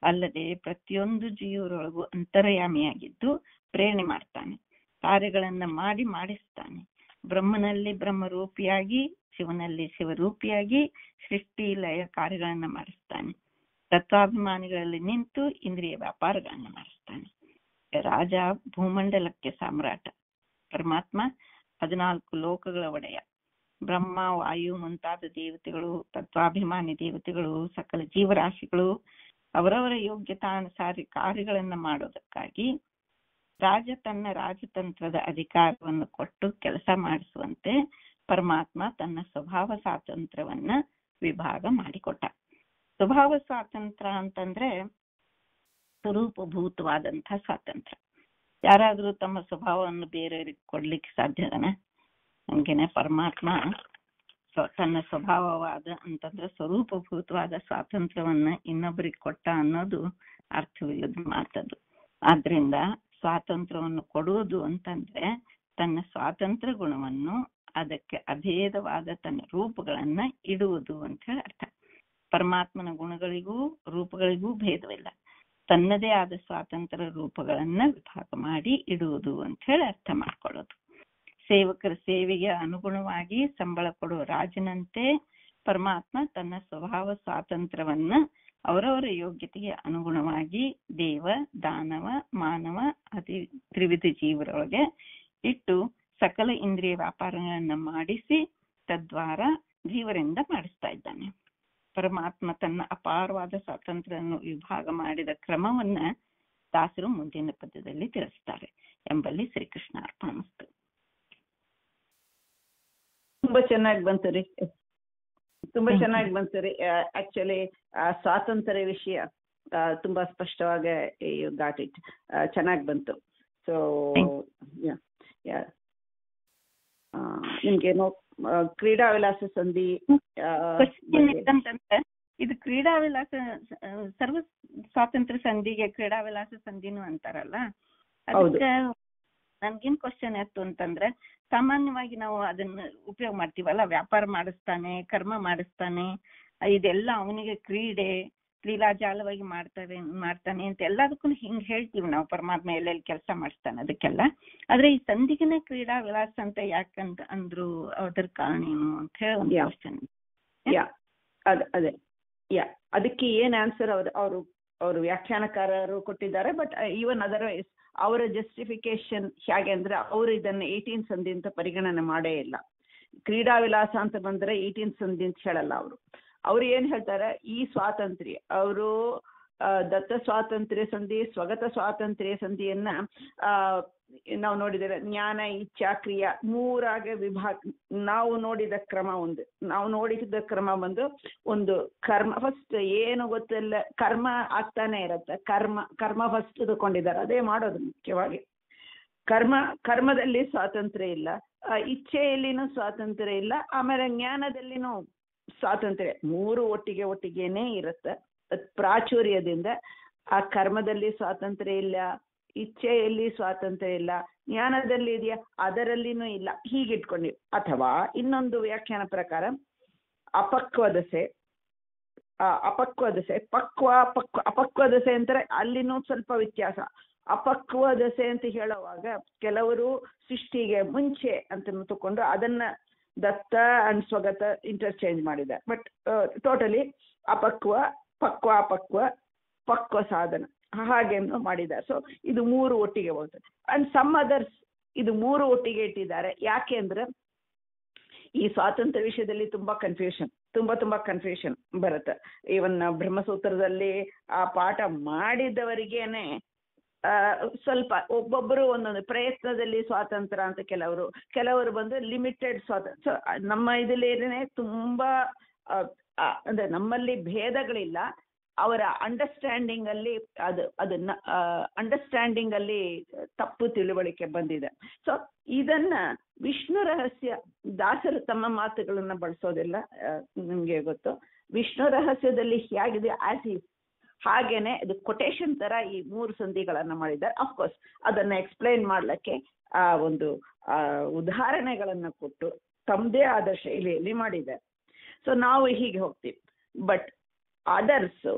ಅಲ್ಲದೆ ಪ್ರತಿಯೊಂದು ಜೀವರೊಳಗೂ ಅಂತರ್ಯಾಮಿಯಾಗಿದ್ದು ಪ್ರೇರಣೆ ಮಾಡ್ತಾನೆ, ಕಾರ್ಯಗಳನ್ನ ಮಾಡಿಸ್ತಾನೆ. ಬ್ರಹ್ಮನಲ್ಲಿ ಬ್ರಹ್ಮರೂಪಿಯಾಗಿ, ಶಿವನಲ್ಲಿ ಶಿವರೂಪಿಯಾಗಿ ಸೃಷ್ಟಿ ಲಯ ಕಾರ್ಯಗಳನ್ನ ಮಾಡಿಸ್ತಾನೆ. ತತ್ವಾಭಿಮಾನಿಗಳಲ್ಲಿ ನಿಂತು ಇಂದ್ರಿಯ ವ್ಯಾಪಾರಗಳನ್ನ ಮಾಡಿಸ್ತಾನೆ. ರಾಜ ಭೂಮಂಡಲಕ್ಕೆ ಸಾಮ್ರಾಟ, ಪರಮಾತ್ಮ 14 ಲೋಕಗಳ ಒಡೆಯ. ಬ್ರಹ್ಮ, ವಾಯು ಮುಂತಾದ ದೇವತೆಗಳು, ತತ್ವಾಭಿಮಾನಿ ದೇವತೆಗಳು, ಸಕಲ ಜೀವರಾಶಿಗಳು ಅವರವರ ಯೋಗ್ಯತಾನುಸಾರಿ ಕಾರ್ಯಗಳನ್ನ ಮಾಡೋದಕ್ಕಾಗಿ ರಾಜ ತನ್ನ ರಾಜತಂತ್ರದ ಅಧಿಕಾರವನ್ನು ಕೊಟ್ಟು ಕೆಲಸ ಮಾಡಿಸುವಂತೆ ಪರಮಾತ್ಮ ತನ್ನ ಸ್ವಭಾವ ಸ್ವಾತಂತ್ರ್ಯವನ್ನ ವಿಭಾಗ ಮಾಡಿಕೊಟ್ಟ. ಸ್ವಭಾವ ಸ್ವಾತಂತ್ರ್ಯ ಅಂತಂದ್ರೆ ಸ್ವರೂಪಭೂತವಾದಂತಹ ಸ್ವಾತಂತ್ರ್ಯ. ಯಾರಾದ್ರೂ ತಮ್ಮ ಸ್ವಭಾವವನ್ನು ಬೇರೆಯವರಿಗೆ ಕೊಡ್ಲಿಕ್ಕೆ ಸಾಧ್ಯದನ? ಹಂಗೇನೆ ಪರಮಾತ್ಮ ತನ್ನ ಸ್ವಭಾವವಾದ ಅಂತಂದ್ರೆ ಸ್ವರೂಪಭೂತವಾದ ಸ್ವಾತಂತ್ರ್ಯವನ್ನ ಇನ್ನೊಬ್ಬರಿಗೆ ಕೊಟ್ಟ ಅನ್ನೋದು ಅರ್ಥವಿಲ್ಲದ ಮಾತದು. ಆದ್ರಿಂದ ಸ್ವಾತಂತ್ರ್ಯವನ್ನು ಕೊಡುವುದು ಅಂತಂದ್ರೆ ತನ್ನ ಸ್ವಾತಂತ್ರ್ಯ ಗುಣವನ್ನು ಅದಕ್ಕೆ ಅಭೇದವಾದ ತನ್ನ ರೂಪಗಳನ್ನ ಇಡುವುದು ಅಂತ ಹೇಳಿ ಅರ್ಥ. ಪರಮಾತ್ಮನ ಗುಣಗಳಿಗೂ ರೂಪಗಳಿಗೂ ಭೇದವಿಲ್ಲ. ತನ್ನದೇ ಆದ ಸ್ವಾತಂತ್ರ್ಯ ರೂಪಗಳನ್ನ ವಿಭಾಗ ಮಾಡಿ ಇಡುವುದು ಅಂತ ಹೇಳಿ ಅರ್ಥ ಮಾಡ್ಕೊಳ್ಳೋದು. ಸೇವಕರ ಸೇವೆಗೆ ಅನುಗುಣವಾಗಿ ಸಂಬಳ ಕೊಡುವ ರಾಜನಂತೆ ಪರಮಾತ್ಮ ತನ್ನ ಸ್ವಭಾವ ಸ್ವಾತಂತ್ರ್ಯವನ್ನ ಅವರವರ ಯೋಗ್ಯತೆಗೆ ಅನುಗುಣವಾಗಿ ದೇವ, ದಾನವ, ಮಾನವ ಅತಿ ತ್ರಿವಿಧ ಜೀವರೊಳಗೆ ಇಟ್ಟು ಸಕಲ ಇಂದ್ರಿಯ ವ್ಯಾಪಾರಗಳನ್ನ ಮಾಡಿಸಿ ತದ್ವಾರ ಜೀವರಿಂದ ಮಾಡಿಸ್ತಾ ಇದ್ದಾನೆ. ಪರಮಾತ್ಮ ತನ್ನ ಅಪಾರವಾದ ಸ್ವಾತಂತ್ರ್ಯವನ್ನು ವಿಭಾಗ ಮಾಡಿದ ಕ್ರಮವನ್ನ ದಾಸರು ಮುಂದಿನ ಪದ್ಯದಲ್ಲಿ ತಿಳಿಸ್ತಾರೆ ಎಂಬಲ್ಲಿ ಶ್ರೀಕೃಷ್ಣ ಅರ್ಪಣಮಸ್ತು. ತುಂಬಾ ಚೆನ್ನಾಗಿ ಬಂತು ರೀ, ತುಂಬಾ ಚೆನ್ನಾಗಿ ಬಂತು ರೀ. ಆಕ್ಚುಲಿ ಸ್ವಾತಂತ್ರ್ಯ ವಿಷಯ ತುಂಬಾ ಸ್ಪಷ್ಟವಾಗಿ ಗಾಟ್ ಇಟ್, ಚೆನ್ನಾಗಿ ಬಂತು. ಸೊ ನಿಮ್ಗೇನೋ ಕ್ರೀಡಾ ವಿಲಾಸ ಸಂಧಿ ಇದು ಕ್ರೀಡಾ ವಿಲಾಸ ಸರ್ವ ಸ್ವಾತಂತ್ರ್ಯ ಸಂಧಿಗೆ ಕ್ರೀಡಾ ವಿಲಾಸ ಸಂಧಿನೂ ಅಂತಾರಲ್ಲ, ಅದಕ್ಕೆ ನನ್ಗೇನ್ ಕ್ವಶನ್ ಆಯ್ತು ಅಂತಂದ್ರೆ, ಸಾಮಾನ್ಯವಾಗಿ ನಾವು ಅದನ್ನ ಉಪಯೋಗ ಮಾಡ್ತೀವಲ್ಲ, ವ್ಯಾಪಾರ ಮಾಡಿಸ್ತಾನೆ, ಕರ್ಮ ಮಾಡಿಸ್ತಾನೆ, ಇದೆಲ್ಲ ಅವನಿಗೆ ಕ್ರೀಡೆ ಲೀಲಾಜಾಲವಾಗಿ ಮಾಡ್ತಾನೆ ಅಂತ ಎಲ್ಲದಕ್ಕೂ ಹಿಂಗ್ ಹೇಳ್ತೀವಿ ನಾವು. ಪರಮಾತ್ಮ ಎಲ್ಲೆಲ್ಲಿ ಕೆಲಸ ಮಾಡಿಸ್ತಾನೆ ಅದಕ್ಕೆಲ್ಲ. ಆದ್ರೆ ಈ ಸಂಧಿಗಿನ ಕ್ರೀಡಾ ವಿಲಾಸ ಅಂತ ಯಾಕಂತ ಅಂದ್ರು, ಅದ್ರ ಕಾರಣ ಏನು ಅಂತ ಹೇಳಿ ಒಂದು ಕ್ವಶನ್. ಅದೇ ಅದಕ್ಕೆ ಏನ್ ಆನ್ಸರ್ ಅವರು ವ್ಯಾಖ್ಯಾನಕಾರರು ಕೊಟ್ಟಿದ್ದಾರೆ. ಬಟ್ ಈವನ್ ಅದರ್ವೈಸ್ ಅವರ ಜಸ್ಟಿಫಿಕೇಶನ್ ಹೇಗೆ ಅಂದ್ರೆ, ಅವರು ಇದನ್ನ 18 ಸಂಧಿ ಅಂತ ಪರಿಗಣನೆ ಮಾಡೇ ಇಲ್ಲ. ಕ್ರೀಡಾ ವಿಲಾಸ ಅಂತ ಬಂದ್ರೆ 18 ಸಂಧಿ ಅಂತ ಹೇಳಲ್ಲ ಅವರು. ಅವ್ರು ಏನ್ ಹೇಳ್ತಾರೆ, ಈ ಸ್ವಾತಂತ್ರ್ಯ ಅವರು ದತ್ತ ಸ್ವಾತಂತ್ರ್ಯ ಸಂಧಿ, ಸ್ವಗತ ಸ್ವಾತಂತ್ರ್ಯ ಸಂಧಿಯನ್ನ ನಾವು ನೋಡಿದರೆ ಜ್ಞಾನ, ಇಚ್ಛಾ, ಕ್ರಿಯಾ ಮೂರಾಗೆ ವಿಭಾಗ. ನಾವು ನೋಡಿದ ಕ್ರಮ ಒಂದು ಕರ್ಮ ಫಸ್ಟ್ ಏನು ಗೊತ್ತಿಲ್ಲ, ಕರ್ಮ ಆಗ್ತಾನೆ ಇರತ್ತೆ. ಕರ್ಮ ಫಸ್ಟ್ ತಗೊಂಡಿದ್ದಾರೆ, ಅದೇ ಮಾಡೋದು ಮುಖ್ಯವಾಗಿ. ಕರ್ಮದಲ್ಲಿ ಸ್ವಾತಂತ್ರ್ಯ ಇಲ್ಲ, ಇಚ್ಛೆಯಲ್ಲಿನೂ ಸ್ವಾತಂತ್ರ್ಯ ಇಲ್ಲ, ಆಮೇಲೆ ಜ್ಞಾನದಲ್ಲಿನೂ ಸ್ವಾತಂತ್ರ್ಯ. ಮೂರು ಒಟ್ಟಿಗೆನೇ ಇರುತ್ತೆ. ಪ್ರಾಚುರ್ಯದಿಂದ ಆ ಕರ್ಮದಲ್ಲಿ ಸ್ವಾತಂತ್ರ್ಯ ಇಲ್ಲ, ಇಚ್ಛೆಯಲ್ಲಿ ಸ್ವಾತಂತ್ರ್ಯ ಇಲ್ಲ, ಜ್ಞಾನದಲ್ಲಿ ಇದೆಯಾ ಅದರಲ್ಲಿನೂ ಇಲ್ಲ, ಹೀಗಿಟ್ಕೊಂಡಿವಿ. ಅಥವಾ ಇನ್ನೊಂದು ವ್ಯಾಖ್ಯಾನ ಪ್ರಕಾರ ಅಪಕ್ವದಸೆ, ಅಪಕ್ವದಸೆ ಅಂತಾರೆ, ಅಲ್ಲಿನೂ ಸ್ವಲ್ಪ ವ್ಯತ್ಯಾಸ. ಅಪಕ್ವದಸೆ ಅಂತ ಹೇಳುವಾಗ ಕೆಲವರು ಸೃಷ್ಟಿಗೆ ಮುಂಚೆ ಅಂತ ತಕೊಂಡು ಅದನ್ನ ದತ್ತ ಅಂಡ್ ಸ್ವಗತ ಇಂಟರ್ಚೇಂಜ್ ಮಾಡಿದ್ದಾರೆ. ಬಟ್ ಟೋಟಲಿ ಪಕ್ವ ಸಾಧನ ಹಾಗೆ ಮಾಡಿದ್ದಾರೆ. ಸೊ ಇದು ಮೂರು ಒಟ್ಟಿಗೆ ಹೋಗ್ತದೆ. ಅಂಡ್ ಸಮ್ ಅದರ್ಸ್ ಇದು ಮೂರು ಒಟ್ಟಿಗೆ ಇಟ್ಟಿದ್ದಾರೆ. ಯಾಕೆ ಅಂದ್ರೆ ಈ ಸ್ವಾತಂತ್ರ್ಯ ವಿಷಯದಲ್ಲಿ ತುಂಬಾ ಕನ್ಫ್ಯೂಷನ್ ಬರುತ್ತೆ. ಈವನ್ ಬ್ರಹ್ಮಸೂತ್ರದಲ್ಲಿ ಆ ಪಾಠ ಮಾಡಿದವರಿಗೇನೆ ಸ್ವಲ್ಪ ಒಬ್ಬೊಬ್ಬರು ಒಂದೊಂದು ಪ್ರಯತ್ನದಲ್ಲಿ ಸ್ವಾತಂತ್ರ್ಯ ಅಂತ, ಕೆಲವರು ಬಂದು ಲಿಮಿಟೆಡ್ ಸ್ವಾತಂತ್ರ್ಯ. ನಮ್ಮ ಇದರಲ್ಲಿ ತುಂಬಾ ಅಂದ್ರೆ ನಮ್ಮಲ್ಲಿ ಭೇದಗಳಿಲ್ಲ, ಅವರ ಅಂಡರ್ಸ್ಟ್ಯಾಂಡಿಂಗ್ ಅಲ್ಲಿ ತಪ್ಪು ತಿಳುವಳಿಕೆ ಬಂದಿದೆ. ಸೊ ಇದನ್ನ ವಿಷ್ಣು ರಹಸ್ಯ ದಾಸರು ತಮ್ಮ ಮಾತುಗಳನ್ನ ಬಳಸೋದಿಲ್ಲ, ನಿಮ್ಗೆ ಗೊತ್ತು. ವಿಷ್ಣು ರಹಸ್ಯದಲ್ಲಿ ಹೇಗಿದೆ ಆಸ್ ಈಸ್ ಹಾಗೇನೆ ಇದು ಕೊಟೇಶನ್ ತರ ಈ ಮೂರು ಸಂಧಿಗಳನ್ನ ಮಾಡಿದ್ದಾರೆ. ಅಫ್ಕೋರ್ಸ್ ಅದನ್ನ ಎಕ್ಸ್ಪ್ಲೈನ್ ಮಾಡ್ಲಿಕ್ಕೆ ಒಂದು ಉದಾಹರಣೆಗಳನ್ನ ಕೊಟ್ಟು ತಮ್ಮದೇ ಆದ ಶೈಲಿಯಲ್ಲಿ ಮಾಡಿದ್ದಾರೆ. ಸೊ ನಾವು ಹೀಗೆ ಹೋಗ್ತೀವಿ. ಬಟ್ ಅದರ್ಸ್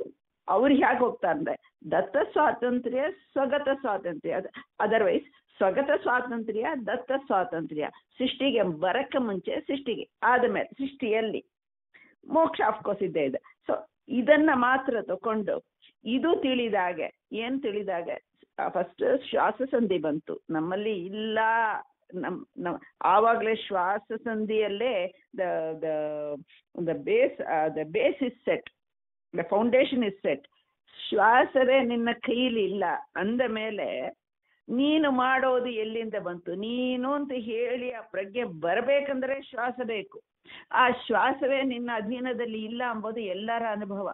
ಅವ್ರು ಹೇಗೆ ಹೋಗ್ತಾರೆ ಅಂದ್ರೆ ದತ್ತ ಸ್ವಾತಂತ್ರ್ಯ, ಸ್ವಗತ ಸ್ವಾತಂತ್ರ್ಯ. ಅದರ್ವೈಸ್ ಸ್ವಗತ ಸ್ವಾತಂತ್ರ್ಯ, ದತ್ತ ಸ್ವಾತಂತ್ರ್ಯ ಸೃಷ್ಟಿಗೆ ಬರಕ್ಕೆ ಮುಂಚೆ, ಸೃಷ್ಟಿಗೆ ಆದಮೇಲೆ, ಸೃಷ್ಟಿಯಲ್ಲಿ ಮೋಕ್ಷ ಅಫ್ಕೋರ್ಸ್ ಇದ್ದೇ ಇದೆ. ಸೊ ಇದನ್ನ ಮಾತ್ರ ತಕೊಂಡು ಇದು ತಿಳಿದಾಗೆ ಫಸ್ಟ್ ಶ್ವಾಸ ಸಂಧಿ ಬಂತು. ನಮ್ಮಲ್ಲಿ ಇಲ್ಲ, ಆವಾಗಲೇ ಶ್ವಾಸ ಸಂಧಿಯಲ್ಲೇ the base is set, the foundation is set. ಶ್ವಾಸವೇ ನಿನ್ನ ಕೈಲಿ ಇಲ್ಲ ಅಂದ ಮೇಲೆ ನೀನು ಮಾಡೋದು ಎಲ್ಲಿಂದ ಬಂತು, ನೀನು ಅಂತ ಹೇಳಿ ಆ ಪ್ರಜ್ಞೆ ಬರಬೇಕಂದ್ರೆ ಶ್ವಾಸ ಬೇಕು. ಆ ಶ್ವಾಸವೇ ನಿನ್ನ ಅಧೀನದಲ್ಲಿ ಇಲ್ಲ ಎಂಬುದು ಎಲ್ಲರ ಅನುಭವ.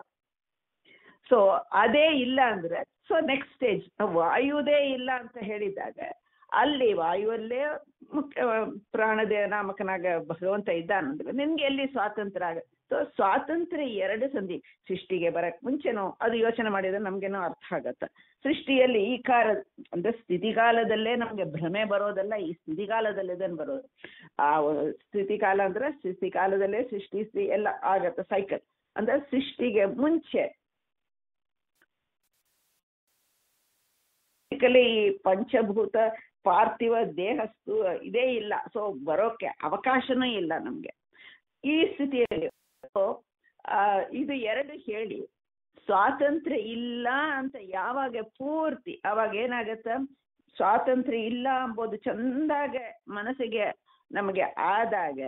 ಸೊ ಅದೇ ಇಲ್ಲ ಅಂದ್ರೆ, ಸೊ ನೆಕ್ಸ್ಟ್ ಸ್ಟೇಜ್ ವಾಯುದೇ ಇಲ್ಲ ಅಂತ ಹೇಳಿದಾಗ ಅಲ್ಲಿ ವಾಯುವಲ್ಲೇ ಮುಖ್ಯ ಪ್ರಾಣದೇವ ನಾಮಕನಾಗ ಭಗವಂತ ಇದ್ದಾನಂದ್ರೆ ನಿನ್ಗೆ ಎಲ್ಲಿ ಸ್ವಾತಂತ್ರ್ಯ ಆಗ. ಸೊ ಸ್ವಾತಂತ್ರ್ಯ ಎರಡು ಸಂಧಿ. ಸೃಷ್ಟಿಗೆ ಬರಕ್ ಮುಂಚೆನೋ ಅದು ಯೋಚನೆ ಮಾಡಿದ್ರೆ ನಮ್ಗೇನೋ ಅರ್ಥ ಆಗತ್ತ. ಸೃಷ್ಟಿಯಲ್ಲಿ ಈ ಕಾಲ ಅಂದ್ರೆ ಸ್ಥಿತಿಕಾಲದಲ್ಲೇ ನಮ್ಗೆ ಭ್ರಮೆ ಬರೋದಲ್ಲ, ಈ ಸ್ಥಿತಿಕಾಲದಲ್ಲಿದನ್ ಬರೋದು. ಆ ಸ್ಥಿತಿಕಾಲ ಅಂದ್ರೆ ಸ್ಥಿತಿಕಾಲದಲ್ಲೇ ಸೃಷ್ಟಿ ಎಲ್ಲ ಆಗತ್ತ ಸೈಕಲ್. ಅಂದ್ರೆ ಸೃಷ್ಟಿಗೆ ಮುಂಚೆ ಈ ಪಂಚಭೂತ ಪಾರ್ಥಿವ ದೇಹಸ್ತು ಇದೇ ಇಲ್ಲ. ಸೊ ಬರೋಕೆ ಅವಕಾಶನೂ ಇಲ್ಲ ನಮ್ಗೆ ಈ ಸ್ಥಿತಿಯಲ್ಲಿ. ಇದು ಎರಡು ಹೇಳಿ ಸ್ವಾತಂತ್ರ್ಯ ಇಲ್ಲ ಅಂತ ಯಾವಾಗ ಪೂರ್ತಿ ಅವಾಗ ಏನಾಗತ್ತ, ಸ್ವಾತಂತ್ರ್ಯ ಇಲ್ಲ ಎಂಬುದು ಚಂದಾಗ ಮನಸ್ಸಿಗೆ ನಮಗೆ ಆದಾಗ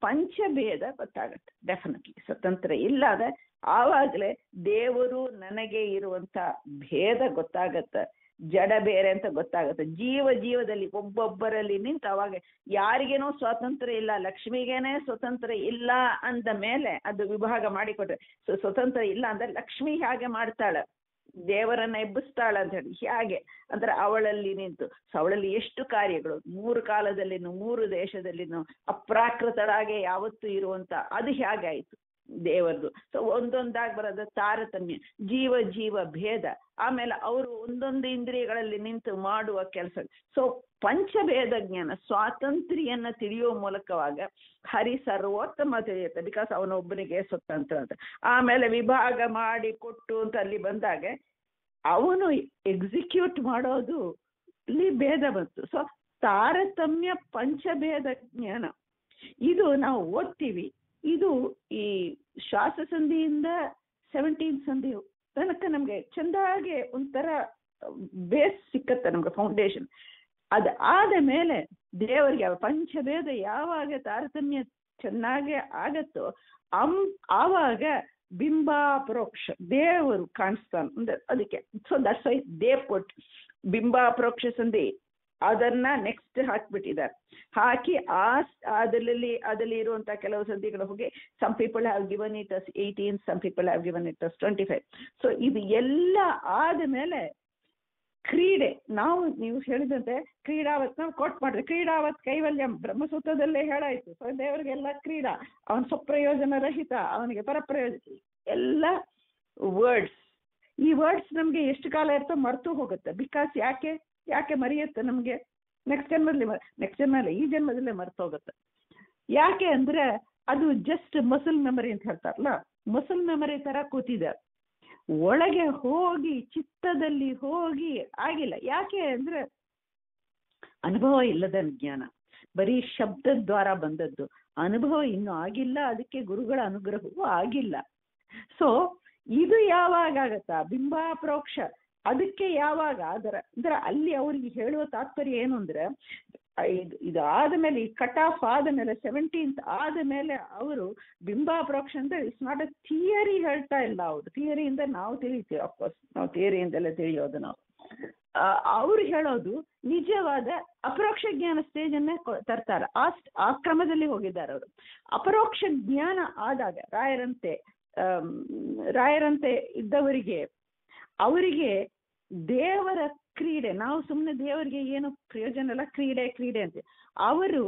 ಪಂಚಭೇದ ಗೊತ್ತಾಗತ್ತೆ. ಡೆಫಿನೆಟ್ಲಿ ಸ್ವತಂತ್ರ ಇಲ್ಲದ ಆವಾಗಲೇ ದೇವರು ನನಗೆ ಇರುವಂತ ಭೇದ ಗೊತ್ತಾಗತ್ತೆ. ಜಡ ಬೇರೆ ಅಂತ ಗೊತ್ತಾಗುತ್ತೆ. ಜೀವದಲ್ಲಿ ಒಬ್ಬೊಬ್ಬರಲ್ಲಿ ನಿಂತು ಅವಾಗ ಯಾರಿಗೇನೋ ಸ್ವಾತಂತ್ರ್ಯ ಇಲ್ಲ, ಲಕ್ಷ್ಮಿಗೇನೆ ಸ್ವತಂತ್ರ ಇಲ್ಲ ಅಂದ ಮೇಲೆ ಅದು ವಿಭಾಗ ಮಾಡಿಕೊಟ್ರೆ, ಸ್ವತಂತ್ರ ಇಲ್ಲ ಅಂದ್ರೆ ಲಕ್ಷ್ಮಿ ಹೇಗೆ ಮಾಡ್ತಾಳೆ, ದೇವರನ್ನ ಎಬ್ಬಿಸ್ತಾಳ ಅಂತ ಹೇಳಿ ಹೇಗೆ ಅಂದ್ರೆ ಅವಳಲ್ಲಿ ನಿಂತು. ಅವಳಲ್ಲಿ ಎಷ್ಟು ಕಾರ್ಯಗಳು, 3 ಕಾಲದಲ್ಲಿನೂ 3 ದೇಶದಲ್ಲಿನೂ ಅಪ್ರಾಕೃತಳಾಗೆ ಯಾವತ್ತೂ ಇರುವಂತ ಅದು ಹೇಗಾಯ್ತು ದೇವರದು. ಸೊ ಒಂದೊಂದಾಗಿ ಬರೋದು ತಾರತಮ್ಯ, ಜೀವ ಭೇದ, ಆಮೇಲೆ ಅವರು ಒಂದೊಂದು ಇಂದ್ರಿಯಗಳಲ್ಲಿ ನಿಂತು ಮಾಡುವ ಕೆಲಸ. ಸೊ ಪಂಚಭೇದ ಜ್ಞಾನ ಸ್ವಾತಂತ್ರ್ಯನ್ನ ತಿಳಿಯುವ ಮೂಲಕವಾಗ ಹರಿ ಸರ್ವೋತ್ತಮ ತಿಳಿಯುತ್ತೆ. ಬಿಕಾಸ್ ಅವನೊಬ್ಬನಿಗೆ ಸ್ವತಂತ್ರ ಅಂತ. ಆಮೇಲೆ ವಿಭಾಗ ಮಾಡಿ ಕೊಟ್ಟು ಅಂತ ಅಲ್ಲಿ ಬಂದಾಗ ಅವನು ಎಕ್ಸಿಕ್ಯೂಟ್ ಮಾಡೋದು ಇಲ್ಲಿ ಭೇದ ಬಂತು. ಸೊ ತಾರತಮ್ಯ ಪಂಚಭೇದ ಜ್ಞಾನ ಇದು ನಾವು ಓದ್ತೀವಿ. ಇದು ಈ ಶ್ವಾಸ ಸಂಧಿಯಿಂದ 17 ಸಂಧಿ ತನಕ ನಮ್ಗೆ ಚಂದಾಗಿ ಒಂಥರ ಬೇಸ್ ಸಿಕ್ಕತ್ತೆ ನಮ್ಗೆ, ಫೌಂಡೇಶನ್. ಅದ ಆದ ಮೇಲೆ ದೇವರಿಗೆ ಪಂಚಭೇದ ಯಾವಾಗ ತಾರತಮ್ಯ ಚೆನ್ನಾಗಿ ಆಗತ್ತೋ ಆವಾಗ ಬಿಂಬಾಪರೋಕ್ಷ ದೇವರು ಕಾಣಿಸ್ತಾನ ಅಂದ್ರೆ ಅದಕ್ಕೆ. So that's why they put ಬಿಂಬಾಪರೋಕ್ಷ ಸಂಧಿ ಅದನ್ನ ನೆಕ್ಸ್ಟ್ ಹಾಕ್ಬಿಟ್ಟಿದ್ದಾರೆ. ಹಾಕಿ ಅದರಲ್ಲಿ ಇರುವಂತಹ ಕೆಲವು ಸಂಧಿಗಳು ಹೋಗಿ some people have given it as 18, some people have given it as 25. So ಇದು ಎಲ್ಲ ಆದ ಮೇಲೆ ಕ್ರೀಡೆ, ನೀವು ಹೇಳಿದಂತೆ ಕ್ರೀಡಾವತ್ ನಾವು ಕೋಟ್ ಮಾಡಿದ್ರೆ ಕ್ರೀಡಾವತ್ ಕೈವಲ್ಯಂ ಬ್ರಹ್ಮಸೂತ್ರದಲ್ಲೇ ಹೇಳಾಯ್ತು. ಸೊ ದೇವರಿಗೆಲ್ಲ ಕ್ರೀಡಾ, ಅವನ ಸ್ವಪ್ರಯೋಜನ ರಹಿತ, ಅವನಿಗೆ ಪರಪ್ರಯೋಜನ ಎಲ್ಲ ವರ್ಡ್ಸ್. ಈ ವರ್ಡ್ಸ್ ನಮ್ಗೆ ಎಷ್ಟು ಕಾಲ ಇರ್ತೋ ಮರ್ತು ಹೋಗುತ್ತೆ. ಬಿಕಾಸ್ ಯಾಕೆ ಮರೆಯುತ್ತೆ ನಮ್ಗೆ? ನೆಕ್ಸ್ಟ್ ಜನ್ಮದಲ್ಲಿ ಈ ಜನ್ಮದಲ್ಲೇ ಮರ್ತು ಹೋಗುತ್ತೆ. ಯಾಕೆ ಅಂದ್ರೆ ಅದು ಜಸ್ಟ್ ಮಸಲ್ ಮೆಮರಿ ಅಂತ ಹೇಳ್ತಾರಲ್ಲ, ಮಸಲ್ ಮೆಮರಿ ತರ ಕೂತಿದೆ, ಒಳಗೆ ಹೋಗಿ ಚಿತ್ತದಲ್ಲಿ ಹೋಗಿ ಆಗಿಲ್ಲ. ಯಾಕೆ ಅಂದ್ರೆ ಅನುಭವ ಇಲ್ಲದ ಜ್ಞಾನ, ಬರೀ ಶಬ್ದ ದ್ವಾರ ಬಂದದ್ದು, ಅನುಭವ ಇನ್ನೂ ಆಗಿಲ್ಲ. ಅದಕ್ಕೆ ಗುರುಗಳ ಅನುಗ್ರಹವೂ ಆಗಿಲ್ಲ. ಸೊ ಇದು ಯಾವಾಗ ಆಗತ್ತಾ ಬಿಂಬಾಪರೋಕ್ಷ, ಅದಕ್ಕೆ ಯಾವಾಗ ಅಂದ್ರೆ ಅಲ್ಲಿ ಅವ್ರಿಗೆ ಹೇಳುವ ತಾತ್ಪರ್ಯ ಏನು ಅಂದ್ರೆ ಇದು ಆದ ಮೇಲೆ, ಈ ಕಟ್ ಆಫ್ ಆದ ಮೇಲೆ 17th ಆದ ಮೇಲೆ ಅವರು ಬಿಂಬಾಪರೋಕ್ಷ ಅಂದ್ರೆ ಇಟ್ಸ್ ನಾಟ್ ಅ ಥಿಯರಿ ಹೇಳ್ತಾ ಇಲ್ಲ. ಅವರು ಥಿಯರಿಯಿಂದ ನಾವು ತಿಳಿತೀವಿ, ಅಫ್ಕೋರ್ಸ್ ನಾವು ಥಿಯರಿಯಿಂದಲೇ ತಿಳಿಯೋದು ನಾವು. ಅವ್ರು ಹೇಳೋದು ನಿಜವಾದ ಅಪರೋಕ್ಷ ಜ್ಞಾನ ಸ್ಟೇಜ್ ಅನ್ನೇ ತರ್ತಾರ. ಆ ಕ್ರಮದಲ್ಲಿ ಹೋಗಿದ್ದಾರೆ ಅವರು. ಅಪರೋಕ್ಷ ಜ್ಞಾನ ಆದಾಗ ರಾಯರಂತೆ ಇದ್ದವರಿಗೆ ಅವರಿಗೆ ದೇವರ ಕ್ರೀಡೆ, ನಾವು ಸುಮ್ಮನೆ ದೇವರಿಗೆ ಏನು ಪ್ರಯೋಜನ ಇಲ್ಲ, ಕ್ರೀಡೆ ಅಂತ ಅವರು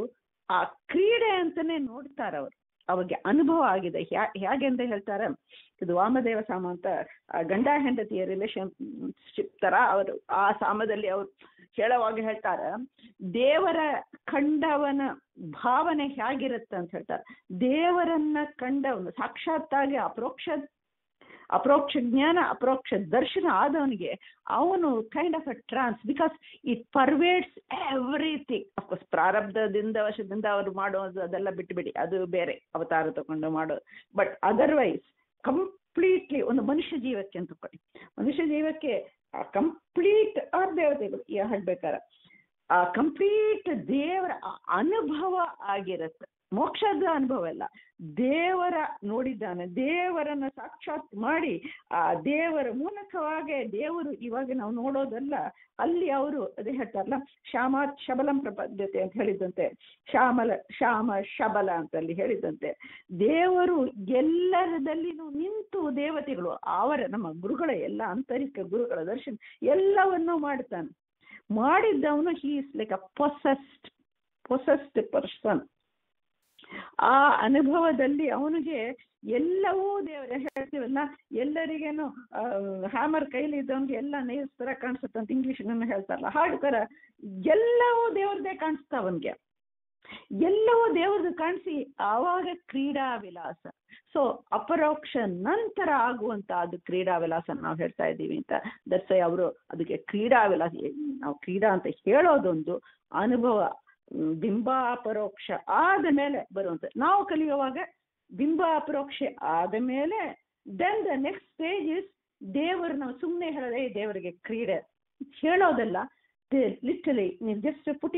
ಆ ಕ್ರೀಡೆ ಅಂತಾನೆ ನೋಡ್ತಾರ. ಅವರು ಅವಾಗ ಅನುಭವ ಆಗಿದೆ. ಹೇಗೆ ಅಂತ ಹೇಳ್ತಾರ, ಇದು ವಾಮದೇವ ಸಾಮ ಅಂತ ಗಂಡ ಹೆಂಡತಿಯ ರಿಲೇಶನ್ಶಿಪ್ ತರ ಅವರು ಆ ಸಾಮದಲ್ಲಿ ಅವ್ರು ಹೇಳುವಾಗ ಹೇಳ್ತಾರ, ದೇವರ ಕಂಡವನ ಭಾವನೆ ಹೇಗಿರುತ್ತೆ ಅಂತ ಹೇಳ್ತಾರೆ. ದೇವರನ್ನ ಕಂಡವನು ಸಾಕ್ಷಾತ್ತಾಗಿ ಅಪರೋಕ್ಷ ಜ್ಞಾನ ಅಪರೋಕ್ಷ ದರ್ಶನ ಆದವನಿಗೆ ಅವನು kind of a trance, because it pervades everything. Of course ಪ್ರಾರಬ್ಧದಿಂದ ವಶದಿಂದ ಅವರು ಮಾಡೋದು ಅದೆಲ್ಲ ಬಿಟ್ಟುಬಿಡಿ, ಅದು ಬೇರೆ ಅವತಾರ ತಗೊಂಡು ಮಾಡೋದು. ಬಟ್ ಅದರ್ವೈಸ್ ಕಂಪ್ಲೀಟ್ಲಿ ಒಂದು ಮನುಷ್ಯ ಜೀವಕ್ಕೆ ಅಂತ ಕೊಡಿ, ಮನುಷ್ಯ ಜೀವಕ್ಕೆ ಕಂಪ್ಲೀಟ್ ದೇವತೆಗಳು ಹೇಳ್ಬೇಕಾರ ಕಂಪ್ಲೀಟ್ ದೇವರ ಅನುಭವ ಆಗಿರುತ್ತೆ. ಮೋಕ್ಷದ ಅನುಭವ ಇಲ್ಲ, ದೇವರ ನೋಡಿದ್ದಾನೆ, ದೇವರನ್ನ ಸಾಕ್ಷಾತ್ ಮಾಡಿ ಆ ದೇವರ ಮೂಲಕವಾಗಿ ದೇವರು ಇವಾಗ ನಾವು ನೋಡೋದಲ್ಲ. ಅಲ್ಲಿ ಅವರು ಅದೇ ಹೇಳ್ತಾರಲ್ಲ, ಶ್ಯಾಮಾತ್ ಶಬಲಂ ಪ್ರಪದ್ಯತೆ ಅಂತ ಹೇಳಿದಂತೆ, ಶ್ಯಾಮ ಶಬಲ ಅಂತ ಅಲ್ಲಿ ಹೇಳಿದಂತೆ, ದೇವರು ಎಲ್ಲರದಲ್ಲಿನೂ ನಿಂತು ದೇವತೆಗಳು ಅವರ ನಮ್ಮ ಗುರುಗಳ ಎಲ್ಲ ಆಂತರಿಕ ಗುರುಗಳ ದರ್ಶನ ಎಲ್ಲವನ್ನೂ ಮಾಡ್ತಾನೆ. ಮಾಡಿದ್ದವನು he is like a possessed person. ಆ ಅನುಭವದಲ್ಲಿ ಅವನಿಗೆ ಎಲ್ಲವೂ ದೇವರ ಹೇಳ್ತೀವಲ್ಲ, ಎಲ್ಲರಿಗೇನು ಹ್ಯಾಮರ್ ಕೈಲಿ ಇದ್ದವನ್ಗೆ ಎಲ್ಲ ನೈಸ್ ತರ ಕಾಣಿಸುತ್ತೆ ಅಂತ ಇಂಗ್ಲಿಷ್ ಹೇಳ್ತಾರಲ್ಲ, ಹಾಗೆ ತರ ಎಲ್ಲವೂ ದೇವ್ರದೇ ಕಾಣಿಸ್ತಾ ಅವನ್ಗೆ, ಎಲ್ಲವೂ ದೇವ್ರದ್ದು ಕಾಣಿಸಿ ಆವಾಗ ಕ್ರೀಡಾ ವಿಲಾಸ. ಸೊ ಅಪರೋಕ್ಷ ನಂತರ ಆಗುವಂತ ಅದು ಕ್ರೀಡಾ ವಿಲಾಸ ನಾವು ಹೇಳ್ತಾ ಇದ್ದೀವಿ ಅಂತ. ದಟ್ಸ್ ವೈ ಅವರು ಅದಕ್ಕೆ ಕ್ರೀಡಾ ವಿಲಾಸ, ನಾವು ಕ್ರೀಡಾ ಅಂತ ಹೇಳೋದೊಂದು ಅನುಭವ. ಬಿಂಬ ಅಪರೋಕ್ಷ ಆದ ಮೇಲೆ ಬರುವಂತ, ನಾವು ಕಲಿಯುವಾಗ ಬಿಂಬ ಅಪರೋಕ್ಷ ಆದ ಮೇಲೆ then the next stage is ದೇವರು. ನಾವು ಸುಮ್ಮನೆ ಹೇಳೋದೇ ದೇವರಿಗೆ ಕ್ರೀಡೆ ಹೇಳೋದಲ್ಲ, ಲಿಟರಲಿ ನೀವು just put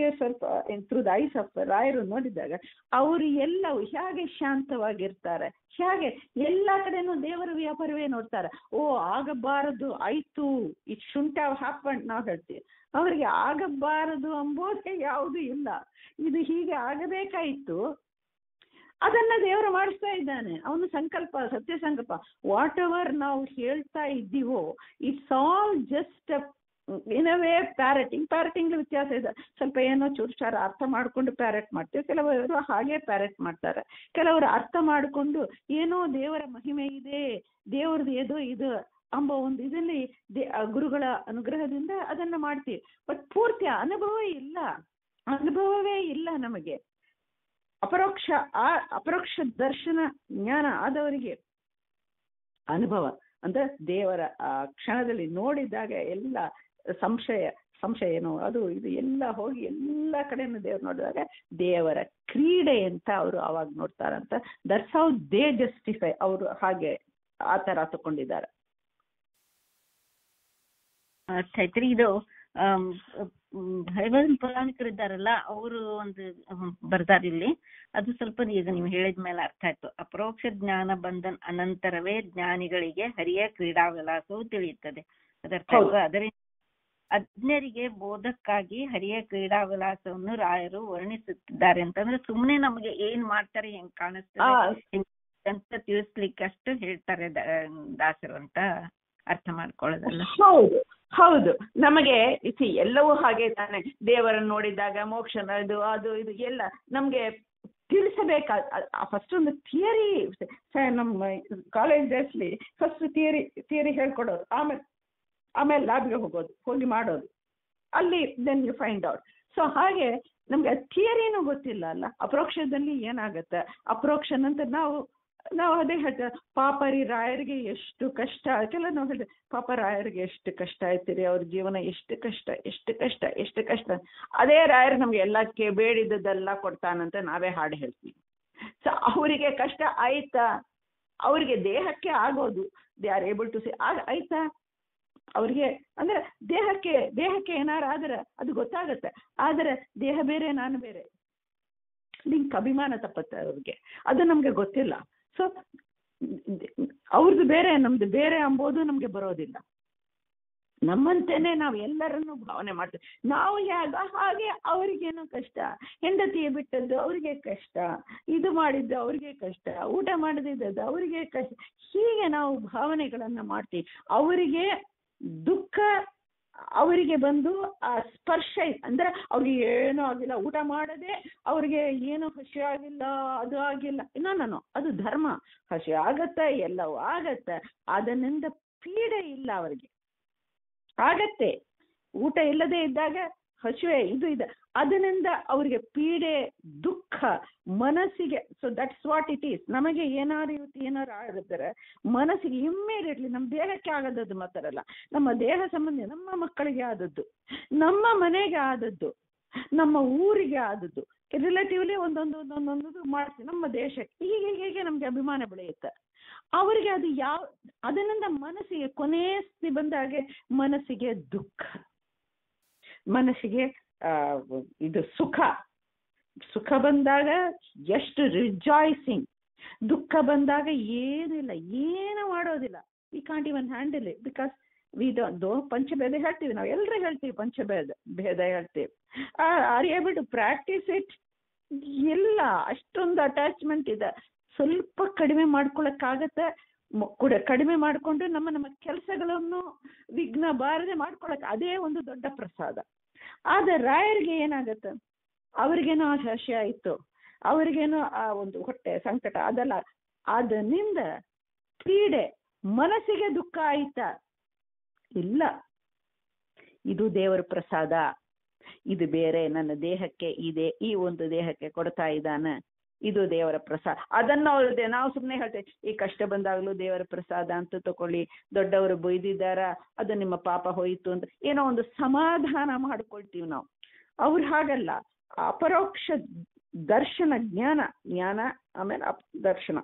yourself through the eyes of ರಾಯರು ನೋಡಿದಾಗ ಅವರು ಎಲ್ಲವೂ ಹೇಗೆ ಶಾಂತವಾಗಿರ್ತಾರೆ, ಹೇಗೆ ಎಲ್ಲ ಕಡೆನೂ ದೇವರ ವ್ಯಾಪಾರವೇ ನೋಡ್ತಾರೆ. ಓ ಆಗಬಾರದು ಆಯ್ತು, ಇಟ್ ಶುಂಟ್ ಹ್ಯಾವ್ ಹ್ಯಾಪನ್ಡ್ ನಾವು ಹೇಳ್ತೀವಿ. ಅವರಿಗೆ ಆಗಬಾರದು ಅಂಬೋದೇ ಯಾವುದೂ ಇಲ್ಲ, ಇದು ಹೀಗೆ ಆಗಬೇಕಾಯಿತು, ಅದನ್ನ ದೇವರು ಮಾಡಿಸ್ತಾ ಇದ್ದಾನೆ. ಅವನು ಸಂಕಲ್ಪ, ಸತ್ಯ ಸಂಕಲ್ಪ. ವಾಟ್ ಎವರ್ ನಾವು ಹೇಳ್ತಾ ಇದ್ದೀವೋ it's all just in a way parroting ವ್ಯತ್ಯಾಸ ಇದೆ. ಸ್ವಲ್ಪ ಏನೋ ಚೂರ್ಚಾರ ಅರ್ಥ ಮಾಡ್ಕೊಂಡು ಪ್ಯಾರೆಟ್ ಮಾಡ್ತೀವಿ, ಕೆಲವರು ಹಾಗೆ ಪ್ಯಾರೆಟ್ ಮಾಡ್ತಾರೆ, ಕೆಲವರು ಅರ್ಥ ಮಾಡಿಕೊಂಡು ಏನೋ ದೇವರ ಮಹಿಮೆ ಇದೆ, ದೇವರದು ಏದೋ ಇದು ಅಂಬ ಒಂದು ಇದರಲ್ಲಿ ಗುರುಗಳ ಅನುಗ್ರಹದಿಂದ ಅದನ್ನ ಮಾಡ್ತೀವಿ. ಬಟ್ ಪೂರ್ತಿ ಅನುಭವವೇ ಇಲ್ಲ ನಮಗೆ. ಅಪರೋಕ್ಷ ದರ್ಶನ ಜ್ಞಾನ ಆದವರಿಗೆ ಅನುಭವ ಅಂದ್ರೆ ದೇವರ ಆ ಕ್ಷಣದಲ್ಲಿ ನೋಡಿದಾಗ ಎಲ್ಲ ಸಂಶಯ ಏನೋ ಅದು ಇದು ಎಲ್ಲ ಹೋಗಿ ಎಲ್ಲ ಕಡೆನೂ ದೇವ್ರು ನೋಡಿದಾಗ ದೇವರ ಕ್ರೀಡೆ ಅಂತ ಅವರು ಅವಾಗ ನೋಡ್ತಾರಂತ. ದಟ್ಸ್ ಹೌ ದೇ ಜಸ್ಟಿಫೈ, ಅವರು ಹಾಗೆ ಆ ತರ ತಕೊಂಡಿದ್ದಾರೆ. ಚೈತ್ರಿ, ಇದು ಹರಿವರ್ಧನ್ ಪುರಾಣಿಕರಿದ್ದಾರಲ್ಲ, ಅವರು ಒಂದು ಬರ್ದಾರ ಇಲ್ಲಿ, ಅದು ಸ್ವಲ್ಪ ಈಗ ನೀವು ಹೇಳಿದ ಮೇಲೆ ಅರ್ಥ ಆಯ್ತು. ಅಪರೋಕ್ಷ ಜ್ಞಾನ ಬಂದ ಅನಂತರವೇ ಜ್ಞಾನಿಗಳಿಗೆ ಹರಿಯ ಕ್ರೀಡಾ ವಿಲಾಸವು ತಿಳಿಯುತ್ತದೆ. ಅದರ್ಥ ಆಯ್ತು. ಅದರಿಂದ ಅಜ್ಞರಿಗೆ ಬೋಧಕ್ಕಾಗಿ ಹರಿಯ ಕ್ರೀಡಾ ವಿಲಾಸವನ್ನು ರಾಯರು ವರ್ಣಿಸುತ್ತಿದ್ದಾರೆ ಅಂತಂದ್ರೆ ಸುಮ್ಮನೆ ನಮ್ಗೆ ಏನ್ ಮಾಡ್ತಾರೆ, ಹೆಂಗ್ ಕಾಣಿಸ್ತದೆ ಅಂತ ತಿಳಿಸ್ಲಿಕ್ಕೆ ಅಷ್ಟು ಹೇಳ್ತಾರೆ ದಾಸರು ಅಂತ ಅರ್ಥ ಮಾಡ್ಕೊಳ್ಳೋದಲ್ಲ. ಹೌದು, ನಮಗೆ ಎಲ್ಲವೂ ಹಾಗೆ ತಾನೆ. ದೇವರನ್ನು ನೋಡಿದಾಗ ಮೋಕ್ಷನ ಅದು ಇದು ಎಲ್ಲ ನಮ್ಗೆ ತಿಳಿಸಬೇಕಾದ ಫಸ್ಟ್ ಒಂದು ಥಿಯರಿ. ನಮ್ಮ ಕಾಲೇಜ್ ಡೇಸ್ಲಿ ಫಸ್ಟ್ ಥಿಯರಿ ಹೇಳ್ಕೊಡೋದು, ಆಮೇಲೆ ಲ್ಯಾಬ್ಗೆ ಹೋಗಿ ಮಾಡೋದು, ಅಲ್ಲಿ then you find out. So ಹಾಗೆ ನಮ್ಗೆ ಥಿಯರಿನೂ ಗೊತ್ತಿಲ್ಲ ಅಲ್ಲ, ಅಪರೋಕ್ಷದಲ್ಲಿ ಏನಾಗತ್ತೆ, ಅಪರೋಕ್ಷ ನಂತರ ನಾವು ಅದೇ ಹೇಳ್ತೇವೆ, ಪಾಪರಿ ರಾಯರಿಗೆ ಎಷ್ಟು ಕಷ್ಟ. ಕೆಲವು ನಾವು ಹೇಳ್ತೇವೆ ಪಾಪ ರಾಯರಿಗೆ ಎಷ್ಟು ಕಷ್ಟ ಆಯ್ತಿರಿ, ಅವ್ರ ಜೀವನ ಎಷ್ಟು ಕಷ್ಟ. ಅದೇ ರಾಯರು ನಮ್ಗೆ ಎಲ್ಲಕ್ಕೆ ಬೇಡಿದ್ದೆಲ್ಲ ಕೊಡ್ತಾನಂತ ನಾವೇ ಹಾಡು ಹೇಳ್ತೀವಿ. ಸೊ ಅವರಿಗೆ ಕಷ್ಟ ಆಯ್ತಾ, ಅವ್ರಿಗೆ ದೇಹಕ್ಕೆ ಆಗೋದು, they are able to see ಆಯ್ತಾ ಅವ್ರಿಗೆ, ಅಂದ್ರೆ ದೇಹಕ್ಕೆ ಏನಾರು ಆದ್ರೆ ಅದು ಗೊತ್ತಾಗತ್ತೆ. ಆದ್ರೆ ದೇಹ ಬೇರೆ ನಾನು ಬೇರೆ, ಲಿಂಕ್ ಅಭಿಮಾನ ತಪ್ಪತ್ತೆ ಅವ್ರಿಗೆ, ಅದು ನಮ್ಗೆ ಗೊತ್ತಿಲ್ಲ. ಸೊ ಅವ್ರದ್ದು ಬೇರೆ ನಮ್ದು ಬೇರೆ ಅಂಬೋದು ನಮ್ಗೆ ಬರೋದಿಲ್ಲ. ನಮ್ಮಂತೆನೆ ನಾವು ಎಲ್ಲರನ್ನು ಭಾವನೆ ಮಾಡ್ತೇವೆ. ನಾವು ಹಾಗೆ ಅವ್ರಿಗೇನೋ ಕಷ್ಟ, ಹೆಂಡತಿ ಬಿಟ್ಟದ್ದು ಅವ್ರಿಗೆ ಕಷ್ಟ, ಇದು ಮಾಡಿದ್ದು ಅವ್ರಿಗೆ ಕಷ್ಟ, ಊಟ ಮಾಡದಿದ್ದದ್ದು ಅವ್ರಿಗೆ ಕಷ್ಟ, ಹೀಗೆ ನಾವು ಭಾವನೆಗಳನ್ನ ಮಾಡ್ತೀವಿ. ಅವರಿಗೆ ದುಃಖ ಅವರಿಗೆ ಬಂದು ಆ ಸ್ಪರ್ಶ ಅಂದ್ರೆ ಅವ್ರಿಗೆ ಏನೂ ಆಗಿಲ್ಲ, ಊಟ ಮಾಡದೆ ಅವ್ರಿಗೆ ಏನು ಹಸಿ ಆಗಿಲ್ಲ, ಅದು ಆಗಿಲ್ಲ, ನಾನು ಅದು ಧರ್ಮ, ಹಸಿ ಆಗತ್ತೆ, ಎಲ್ಲವೂ ಆಗತ್ತೆ, ಅದನ್ನಿಂದ ಪೀಡೆ ಇಲ್ಲ ಅವರಿಗೆ. ಆಗತ್ತೆ, ಊಟ ಇಲ್ಲದೆ ಇದ್ದಾಗ ಹಸಿವೆ ಇದು ಇದೆ, ಅದರಿಂದ ಅವರಿಗೆ ಪೀಡೆ ದುಃಖ ಮನಸ್ಸಿಗೆ. So that's what it is. ನಮಗೆ ಏನಾರು ಆಗಿರ್ತಾರೆ ಮನಸ್ಸಿಗೆ ಇಮ್ಮಿಡಿಯೇಟ್ಲಿ, ನಮ್ಮ ದೇಹಕ್ಕೆ ಆಗದದ್ದು ಮಾತ್ರಲ್ಲ, ನಮ್ಮ ದೇಹ ಸಂಬಂಧಿ ನಮ್ಮ ಮಕ್ಕಳಿಗೆ ಆದದ್ದು, ನಮ್ಮ ಮನೆಗೆ ಆದದ್ದು, ನಮ್ಮ ಊರಿಗೆ ಆದದ್ದು, ರಿಲೇಟಿವ್ಲಿ ಒಂದೊಂದು ಮಾಡ್ತೀವಿ ನಮ್ಮ ದೇಶಕ್ಕೆ. ಹೀಗೆ ನಮ್ಗೆ ಅಭಿಮಾನ ಬೆಳೆಯುತ್ತೆ. ಅವರಿಗೆ ಅದು ಅದರಿಂದ ಮನಸ್ಸಿಗೆ ಕೊನೆ ಸ್ಥಿತಿ ಬಂದಾಗೆ ಮನಸ್ಸಿಗೆ ದುಃಖ. ಮನಸ್ಸಿಗೆ ಇದು ಸುಖ ಬಂದಾಗ ಎಷ್ಟು ರಿಜಾಯ್ಸಿಂಗ್, ದುಃಖ ಬಂದಾಗ ಏನಿಲ್ಲ, ಏನು ಮಾಡೋದಿಲ್ಲ. We can't even handle it because we do ಪಂಚಭೇದ ಹೇಳ್ತೀವಿ ನಾವು, ಎಲ್ಲರೂ ಹೇಳ್ತೀವಿ ಭೇದ ಹೇಳ್ತೀವಿ. Are able to practise it? ಇಲ್ಲ, ಅಷ್ಟೊಂದು ಅಟ್ಯಾಚ್ಮೆಂಟ್ ಇದೆ. ಸ್ವಲ್ಪ ಕಡಿಮೆ ಮಾಡ್ಕೊಳಕ್ಕಾಗತ್ತೆ, ಕಡಿಮೆ ಮಾಡಿಕೊಂಡು ನಮ್ಮ ಕೆಲಸಗಳನ್ನು ವಿಘ್ನ ಬಾರದೆ ಮಾಡ್ಕೊಳಕ್, ಅದೇ ಒಂದು ದೊಡ್ಡ ಪ್ರಸಾದ. ಆದ್ರೆ ರಾಯರಿಗೆ ಏನಾಗತ್ತೆ, ಅವ್ರಿಗೇನೋ ಆಶೆ ಆಯ್ತು, ಅವ್ರಿಗೇನೋ ಆ ಒಂದು ಹೊಟ್ಟೆ ಸಂಕಟ, ಅದಲ್ಲ, ಅದರಿಂದ ಪೀಡೆ, ಮನಸ್ಸಿಗೆ ದುಃಖ ಆಯ್ತಾ? ಇಲ್ಲ, ಇದು ದೇವರ ಪ್ರಸಾದ, ಇದು ಬೇರೆ, ನನ್ನ ದೇಹಕ್ಕೆ ಇದೆ, ಈ ಒಂದು ದೇಹಕ್ಕೆ ಕೊಡ್ತಾ ಇದ್ದಾನೆ, ಇದು ದೇವರ ಪ್ರಸಾದ. ಅದನ್ನ ನಾವು ಸುಮ್ಮನೆ ಹೇಳ್ತೇವೆ, ಈ ಕಷ್ಟ ಬಂದಾಗಲೂ ದೇವರ ಪ್ರಸಾದ ಅಂತ ತಕೊಳ್ಳಿ, ದೊಡ್ಡವರು ಬೈದಿದ್ದಾರ, ಅದು ನಿಮ್ಮ ಪಾಪ ಹೋಯಿತು ಅಂತ ಏನೋ ಒಂದು ಸಮಾಧಾನ ಮಾಡ್ಕೊಳ್ತೀವಿ ನಾವು. ಅವ್ರು ಹಾಗಲ್ಲ, ಅಪರೋಕ್ಷ ದರ್ಶನ, ಜ್ಞಾನ ಆಮೇಲೆ ದರ್ಶನ,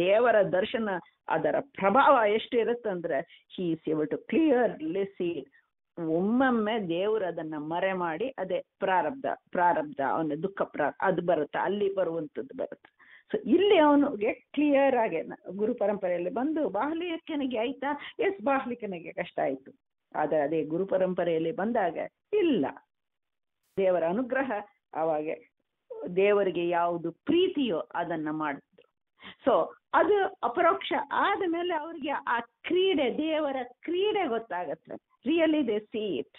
ದೇವರ ದರ್ಶನ, ಅದರ ಪ್ರಭಾವ ಎಷ್ಟು ಇರುತ್ತಂದ್ರೆ he is able to clearly see. ಒಮ್ಮೊಮ್ಮೆ ದೇವರು ಅದನ್ನ ಮರೆ ಮಾಡಿ, ಅದೇ ಪ್ರಾರಬ್ಧ ಅವನ ದುಃಖ ಅದು ಬರುತ್ತೆ, ಅಲ್ಲಿ ಬರುವಂಥದ್ದು ಬರುತ್ತೆ. ಸೊ ಇಲ್ಲಿ ಅವನಿಗೆ ಕ್ಲಿಯರ್ ಆಗಿ ಗುರು ಪರಂಪರೆಯಲ್ಲಿ ಬಂದು ಬಾಹ್ಲಿಕನಿಗೆ ಆಯ್ತಾ? ಎಸ್, ಬಾಹ್ಲಿಕನಿಗೆ ಕಷ್ಟ ಆಯ್ತು. ಆದರೆ ಅದೇ ಗುರು ಪರಂಪರೆಯಲ್ಲಿ ಬಂದಾಗ ಇಲ್ಲ, ದೇವರ ಅನುಗ್ರಹ, ಅವಾಗ ದೇವರಿಗೆ ಯಾವುದು ಪ್ರೀತಿಯೋ ಅದನ್ನ ಮಾಡಿದ್ರು. ಸೊ ಅದು ಅಪರೋಕ್ಷ ಆದ ಮೇಲೆ ಅವ್ರಿಗೆ ಆ ಕ್ರೀಡೆ, ದೇವರ ಕ್ರೀಡೆ ಗೊತ್ತಾಗತ್ತೆ. Really they see it.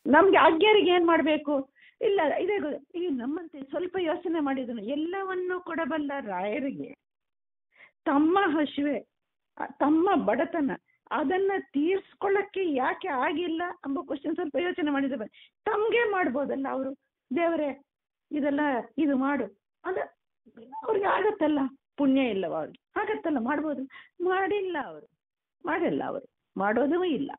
ನಮ್ಗೆ ಅಜ್ಞರಿಗೆ ಏನ್ ಮಾಡ್ಬೇಕು? ಇಲ್ಲ, ಇದೇ ಈಗ ನಮ್ಮಂತೆ ಸ್ವಲ್ಪ ಯೋಚನೆ ಮಾಡಿದನು, ಎಲ್ಲವನ್ನೂ ಕೊಡಬಲ್ಲ ರಾಯರಿಗೆ ತಮ್ಮ ಹಸಿವೆ, ತಮ್ಮ ಬಡತನ, ಅದನ್ನ ತೀರ್ಸ್ಕೊಳ್ಳಕ್ಕೆ ಯಾಕೆ ಆಗಿಲ್ಲ ಎಂಬ ಕ್ವಶನ್ ಸ್ವಲ್ಪ ಯೋಚನೆ ಮಾಡಿದ್ರೆ ತಮ್ಗೆ ಮಾಡ್ಬೋದಲ್ಲ ಅವರು, ದೇವರೇ ಇದೆಲ್ಲ ಇದು ಮಾಡು ಅಂದ್ರೆ ಅವ್ರಿಗೆ ಆಗತ್ತಲ್ಲ, ಪುಣ್ಯ ಇಲ್ಲವ ಅವ್ರಿಗೆ? ಆಗತ್ತಲ್ಲ, ಮಾಡ್ಬೋದು. ಮಾಡಿಲ್ಲ ಅವರು ಮಾಡೋದೂ ಇಲ್ಲ.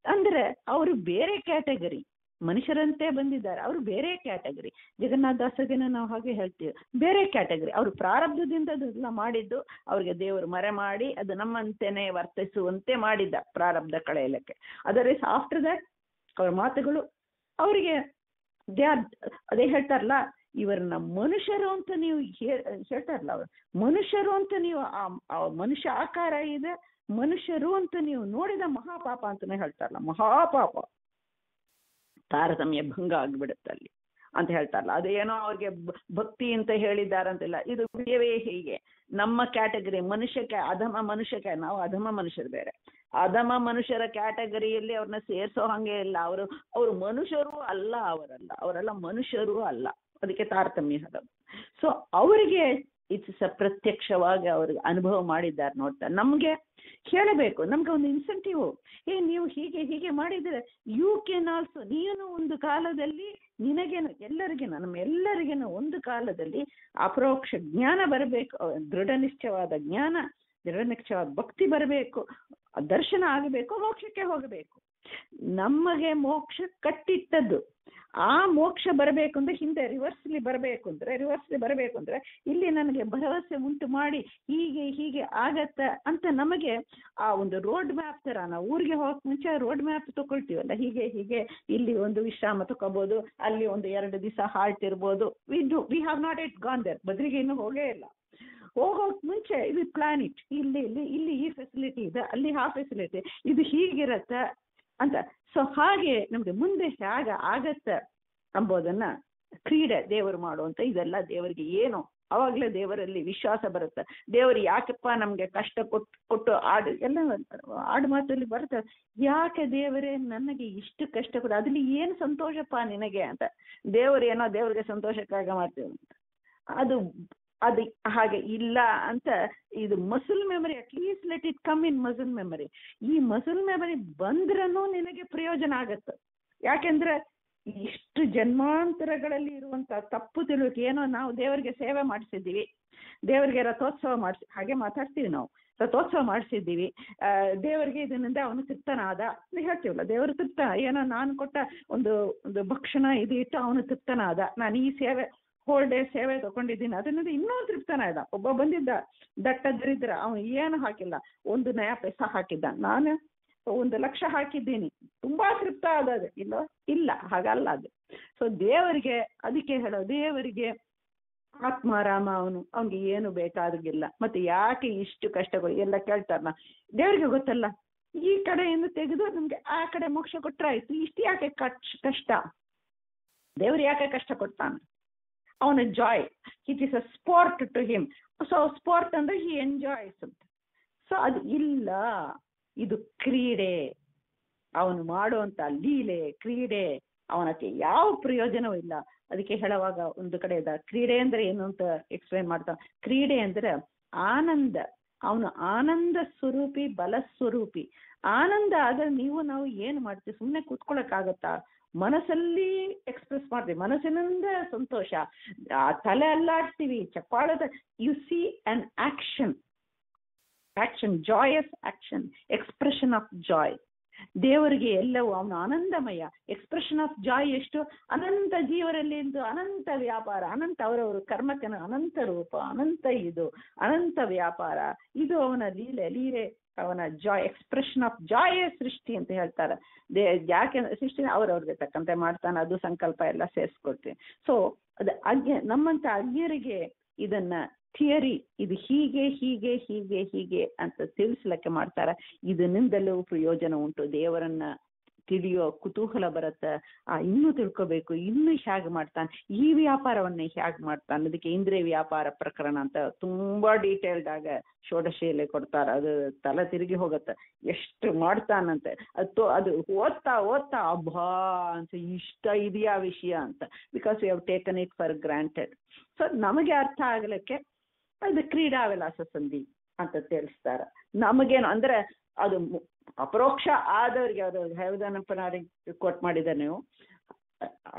ಅಂದ್ರೆ ಅವರು ಬೇರೆ ಕ್ಯಾಟಗರಿ, ಮನುಷ್ಯರಂತೆ ಬಂದಿದ್ದಾರೆ, ಅವರು ಬೇರೆ ಕ್ಯಾಟಗರಿ. ಜಗನ್ನಾಥ ದಾಸರಿಗೆನ ನಾವು ಹಾಗೆ ಹೇಳ್ತೀವಿ, ಬೇರೆ ಕ್ಯಾಟಗರಿ. ಅವರು ಪ್ರಾರಬ್ಧದಿಂದ ಅದೆಲ್ಲ ಮಾಡಿದ್ದು, ಅವ್ರಿಗೆ ದೇವರು ಮರೆ ಮಾಡಿ ಅದು ನಮ್ಮಂತೆನೆ ವರ್ತಿಸುವಂತೆ ಮಾಡಿದ್ದ, ಪ್ರಾರಬ್ಧ ಕಳೆಯಲಿಕ್ಕೆ. ಅದರ ಆಫ್ಟರ್ ದಟ್ ಅವ್ರ ಮಾತುಗಳು ಅವರಿಗೆ ಅದೇ ಹೇಳ್ತಾರಲ್ಲ, ಇವರನ್ನ ಮನುಷ್ಯರು ಅಂತ ನೀವು ಹೇಳ್ತಾರಲ್ಲ, ಅವರು ಮನುಷ್ಯರು ಅಂತ ನೀವು, ಆ ಮನುಷ್ಯ ಆಕಾರ ಇದೆ, ಮನುಷ್ಯರು ಅಂತ ನೀವು ನೋಡಿದ ಮಹಾಪಾಪ ಅಂತಾನೆ ಹೇಳ್ತಾರಲ್ಲ, ಮಹಾಪಾಪ, ತಾರತಮ್ಯ ಭಂಗ ಆಗ್ಬಿಡುತ್ತೆ ಅಲ್ಲಿ ಅಂತ ಹೇಳ್ತಾರಲ್ಲ. ಅದೇನೋ ಅವ್ರಿಗೆ ಭಕ್ತಿ ಅಂತ ಹೇಳಿದ್ದಾರಂತಿಲ್ಲ, ಇದು ಬೇರೆ. ಹೀಗೆ ನಮ್ಮ ಕ್ಯಾಟಗರಿ ಮನುಷ್ಯಕ್ಕೆ, ಅಧಮ ಮನುಷ್ಯಕ್ಕೆ, ನಾವು ಅಧಮ ಮನುಷ್ಯರು ಬೇರೆ, ಅಧಮ ಮನುಷ್ಯರ ಕ್ಯಾಟಗರಿಯಲ್ಲಿ ಅವ್ರನ್ನ ಸೇರ್ಸೋ ಹಂಗೆ ಇಲ್ಲ. ಅವರು ಮನುಷ್ಯರು ಅಲ್ಲ, ಅವರೆಲ್ಲ ಮನುಷ್ಯರು ಅಲ್ಲ, ಅದಕ್ಕೆ ತಾರತಮ್ಯ ಅದು. ಸೊ ಅವರಿಗೆ ಇಟ್ಸ್ ಪ್ರತ್ಯಕ್ಷವಾಗಿ ಅವ್ರಿಗೆ ಅನುಭವ ಮಾಡಿದ್ದಾರೆ ನೋಡ್ತಾರೆ. ನಮ್ಗೆ ಹೇಳಬೇಕು, ನಮ್ಗೆ ಒಂದು ಇನ್ಸೆಂಟಿವ್, ನೀವು ಹೀಗೆ ಮಾಡಿದ್ರೆ ಯು ಕ್ಯಾನ್ ಆಲ್ಸೋ, ನೀನು ಒಂದು ಕಾಲದಲ್ಲಿ ನಿನಗೇನು, ನಮ್ಮೆಲ್ಲರಿಗೇನು ಒಂದು ಕಾಲದಲ್ಲಿ ಅಪರೋಕ್ಷ ಜ್ಞಾನ ಬರಬೇಕು, ದೃಢನಿಷ್ಠವಾದ ಜ್ಞಾನ, ದೃಢನಿಷ್ಠವಾದ ಭಕ್ತಿ ಬರಬೇಕು, ದರ್ಶನ ಆಗಬೇಕು, ಮೋಕ್ಷಕ್ಕೆ ಹೋಗಬೇಕು. ನಮಗೆ ಮೋಕ್ಷ ಕಟ್ಟಿಟ್ಟದ್ದು, ಆ ಮೋಕ್ಷ ಬರಬೇಕು ಅಂದ್ರೆ ಹಿಂದೆ ರಿವರ್ಸ್ಲಿ ಬರಬೇಕು ಅಂದ್ರೆ ಇಲ್ಲಿ ನನಗೆ ಭರವಸೆ ಉಂಟು ಮಾಡಿ ಹೀಗೆ ಆಗತ್ತ ಅಂತ ನಮಗೆ ಆ ಒಂದು ರೋಡ್ ಮ್ಯಾಪ್ ತರ, ನಾವು ಊರಿಗೆ ಹೋಗಕ್ ಮುಂಚೆ ರೋಡ್ ಮ್ಯಾಪ್ ತಗೊಳ್ತೀವಲ್ಲ, ಹೀಗೆ ಇಲ್ಲಿ ಒಂದು ವಿಶ್ರಾಮ ತಗೋಬಹುದು, ಅಲ್ಲಿ ಒಂದು 2 ದಿವಸ ಹಾಲ್ಟ್ ಇರ್ಬೋದು. We have not it gone there, ಬದ್ರಿಗೆ ಇನ್ನೂ ಹೋಗೇ ಇಲ್ಲ. ಹೋಗೋಕ್ ಮುಂಚೆ ಇದು ಪ್ಲಾನ್ ಇಟ್, ಇಲ್ಲಿ ಈ ಫೆಸಿಲಿಟಿ ಇದೆ, ಅಲ್ಲಿ ಆ ಫೆಸಿಲಿಟಿ, ಇದು ಹೀಗಿರತ್ತ ಅಂತ. ಸೊ ಹಾಗೆ ನಮ್ಗೆ ಮುಂದೆ ಹೇಗೆ ಆಗತ್ತ ಅಂಬೋದನ್ನ ಕ್ರೀಡೆ ದೇವರು ಮಾಡುವಂತ, ಇದೆಲ್ಲ ದೇವರಿಗೆ ಏನು, ಅವಾಗ್ಲೇ ದೇವರಲ್ಲಿ ವಿಶ್ವಾಸ ಬರುತ್ತೆ. ದೇವರು ಯಾಕಪ್ಪ ನಮ್ಗೆ ಕಷ್ಟ ಕೊಟ್ಟು ಆಡು ಮಾತಲ್ಲಿ ಬರುತ್ತೆ, ಯಾಕೆ ದೇವರೇ ನನಗೆ ಇಷ್ಟು ಕಷ್ಟ ಕೊಟ್ಟು, ಅದ್ರಲ್ಲಿ ಏನು ಸಂತೋಷಪ್ಪ ನಿನಗೆ ಅಂತ. ದೇವರೇನೋ ದೇವರಿಗೆ ಸಂತೋಷಕ್ಕಾಗ ಮಾಡ್ತೇವೆ ಅಂತ, ಅದು ಹಾಗೆ ಇಲ್ಲ ಅಂತ. ಇದು muscle memory, at least let it come in muscle memory. ಈ ಮಸಲ್ ಮೆಮರಿ ಬಂದ್ರೂ ನಿನಗೆ ಪ್ರಯೋಜನ ಆಗತ್ತೆ. ಯಾಕೆಂದ್ರೆ ಇಷ್ಟು ಜನ್ಮಾಂತರಗಳಲ್ಲಿ ಇರುವಂತ ತಪ್ಪು ತಿಳುವಳಿಕೆ, ಏನೋ ನಾವು ದೇವರಿಗೆ ಸೇವೆ ಮಾಡಿಸಿದ್ದೀವಿ, ದೇವರಿಗೆ ರಥೋತ್ಸವ ಹಾಗೆ ಮಾತಾಡ್ತೀವಿ ನಾವು, ರಥೋತ್ಸವ ಮಾಡಿಸಿದ್ದೀವಿ, ದೇವರಿಗೆ ಇದರಿಂದ ಅವನು ತೃಪ್ತನಾದ ಹೇಳ್ತೀವಲ್ಲ, ದೇವರು ತೃಪ್ತ, ಏನೋ ನಾನು ಕೊಟ್ಟ ಒಂದು ಭಕ್ಷಣ ಇದು ಇಟ್ಟು ಅವನು ತೃಪ್ತನಾದ, ನಾನು ಈ ಸೇವೆ ಹೋಲ್ ಡೇ ಸೇವೆ ತಗೊಂಡಿದ್ದೀನಿ, ಅದರಿಂದ ಇನ್ನೂ ತೃಪ್ತನಾದ. ಒಬ್ಬ ಬಂದಿದ್ದ ದಟ್ಟ ದರಿದ್ರ, ಅವನು ಏನು ಹಾಕಿಲ್ಲ, 1 ನಯಾ ಪೈಸಾ ಹಾಕಿದ್ದ, ನಾನು 1,00,000 ಹಾಕಿದ್ದೀನಿ, ತುಂಬಾ ತೃಪ್ತ ಆಗೋದು ಇಲ್ಲ, ಹಾಗಲ್ಲ ಅದು. ಸೊ ದೇವರಿಗೆ ಅದಕ್ಕೆ ಹೇಳೋ, ದೇವರಿಗೆ ಆತ್ಮಾರಾಮ, ಅವನಿಗೆ ಏನು ಬೇಕಾದಾಗಿಲ್ಲ. ಮತ್ತೆ ಯಾಕೆ ಇಷ್ಟು ಕಷ್ಟಗಳು ಎಲ್ಲ ಕೇಳ್ತಾರಲ್ಲ, ದೇವರಿಗೆ ಗೊತ್ತಲ್ಲ, ಈ ಕಡೆಯಿಂದ ತೆಗೆದು ನಮ್ಗೆ ಆ ಕಡೆ ಮೋಕ್ಷ ಕೊಟ್ರಾಯ್ತು, ಇಷ್ಟು ಯಾಕೆ ಕಷ್ಟ? ದೇವ್ರು ಯಾಕೆ ಕಷ್ಟ ಕೊಡ್ತಾನೆ? ಅವನ joy, it is a sport to him. So sport ಅಂದ್ರೆ ಹಿ ಎಂಜಾಯ್ಸ್ ಅಂತ. ಸೊ ಅದು ಇಲ್ಲ, ಇದು ಕ್ರೀಡೆ. ಅವನು ಮಾಡುವಂತ ಲೀಲೆ ಕ್ರೀಡೆ, ಅವನಕ್ಕೆ ಯಾವ ಪ್ರಯೋಜನವೂ ಇಲ್ಲ. ಅದಕ್ಕೆ ಹೇಳುವಾಗ ಒಂದು ಕಡೆ ಕ್ರೀಡೆ ಅಂದ್ರೆ ಏನು ಅಂತ ಎಕ್ಸ್ಪ್ಲೈನ್ ಮಾಡ್ತಾನೆ. ಕ್ರೀಡೆ ಅಂದ್ರೆ ಆನಂದ, ಅವನು ಆನಂದ ಸ್ವರೂಪಿ, ಬಲ ಸ್ವರೂಪಿ. ಆನಂದ ಆದ್ರೆ ನಾವು ಏನು ಮಾಡ್ತೀವಿ? ಸುಮ್ಮನೆ ಕೂತ್ಕೊಳ್ಳೋಕ್ಕಾಗತ್ತಾ? ಮನಸ್ಸಲ್ಲಿ ಎಕ್ಸ್ಪ್ರೆಸ್ ಮಾಡ್ತೀವಿ, ಮನಸ್ಸಿನಿಂದ ಸಂತೋಷ, ತಲೆ ಅಲ್ಲಾಡ್ತೀವಿ, ಚಪ್ಪಾಳದ. You see an action, joyous action, expression of joy. ದೇವರಿಗೆ ಎಲ್ಲವೂ ಅವನು ಆನಂದಮಯ. ಎಕ್ಸ್ಪ್ರೆಷನ್ ಆಫ್ ಜಾಯ್ ಎಷ್ಟು? ಅನಂತ ಜೀವರಲ್ಲಿ ಅನಂತ ವ್ಯಾಪಾರ, ಅನಂತ ಅವರವರು ಕರ್ಮಕ್ಕೆ ಅನಂತ ರೂಪ, ಅನಂತ ವ್ಯಾಪಾರ. ಇದು ಅವನ ಲೀಲೆ, ಅವನ ಜಾಯ್, ಎಕ್ಸ್ಪ್ರೆಷನ್ ಆಫ್ ಜಾಯ್ ಸೃಷ್ಟಿ ಅಂತ ಹೇಳ್ತಾರೆ. ಯಾಕೆ ಸೃಷ್ಟಿ ಅವ್ರವ್ರಿಗೆ ತಕ್ಕಂತೆ ಮಾಡ್ತಾನೆ, ಅದು ಸಂಕಲ್ಪ ಎಲ್ಲ ಸೇರಿಸ್ಕೊಡ್ತೀನಿ. ಸೊ ಅದು ನಮ್ಮಂತ ಅಜ್ಞರಿಗೆ ಇದನ್ನ ಥಿಯರಿ, ಇದು ಹೀಗೆ ಅಂತ ತಿಳಿಸ್ಲಿಕ್ಕೆ ಮಾಡ್ತಾರೆ. ಇದರಿಂದಲೂ ಪ್ರಯೋಜನ ಉಂಟು. ದೇವರನ್ನ ತಿಳಿಯೋ ಕುತೂಹಲ ಬರುತ್ತೆ. ಇನ್ನೂ ತಿಳ್ಕೋಬೇಕು, ಇನ್ನೂ ಹೇಗೆ ಮಾಡ್ತಾನೆ, ಈ ವ್ಯಾಪಾರವನ್ನ ಹೇಗೆ ಮಾಡ್ತಾನೆ. ಅದಕ್ಕೆ ಇಂದ್ರಿಯ ವ್ಯಾಪಾರ ಪ್ರಕರಣ ಅಂತ ತುಂಬಾ ಡೀಟೇಲ್ಡ್ ಆಗ ಷೋಡಶಿಯಲ್ಲಿ ಕೊಡ್ತಾರೆ. ಅದು ತಲೆ ತಿರುಗಿ ಹೋಗುತ್ತೆ, ಎಷ್ಟು ಮಾಡ್ತಾನಂತೆ. ಅದು ಓದ್ತಾ ಅಬ್ಬಾ ಅಂತ, ಇಷ್ಟ ಇದೆಯಾ ವಿಷಯ ಅಂತ. Because we have taken it for granted. So ನಮಗೆ ಅರ್ಥ ಆಗ್ಲಿಕ್ಕೆ ಅದು ಕ್ರೀಡಾ ವಿಲಾಸ ಸಂಧಿ ಅಂತ ತಿಳಿಸ್ತಾರೆ. ನಮಗೇನು ಅಂದ್ರೆ ಅದು ಅಪರೋಕ್ಷ ಆದವರಿಗೆ, ಅದು ಹೈವದನಪ್ಪನವರಿಗೆ ಕೋಟ್ ಮಾಡಿದ್ದಾರೆ ನೀವು,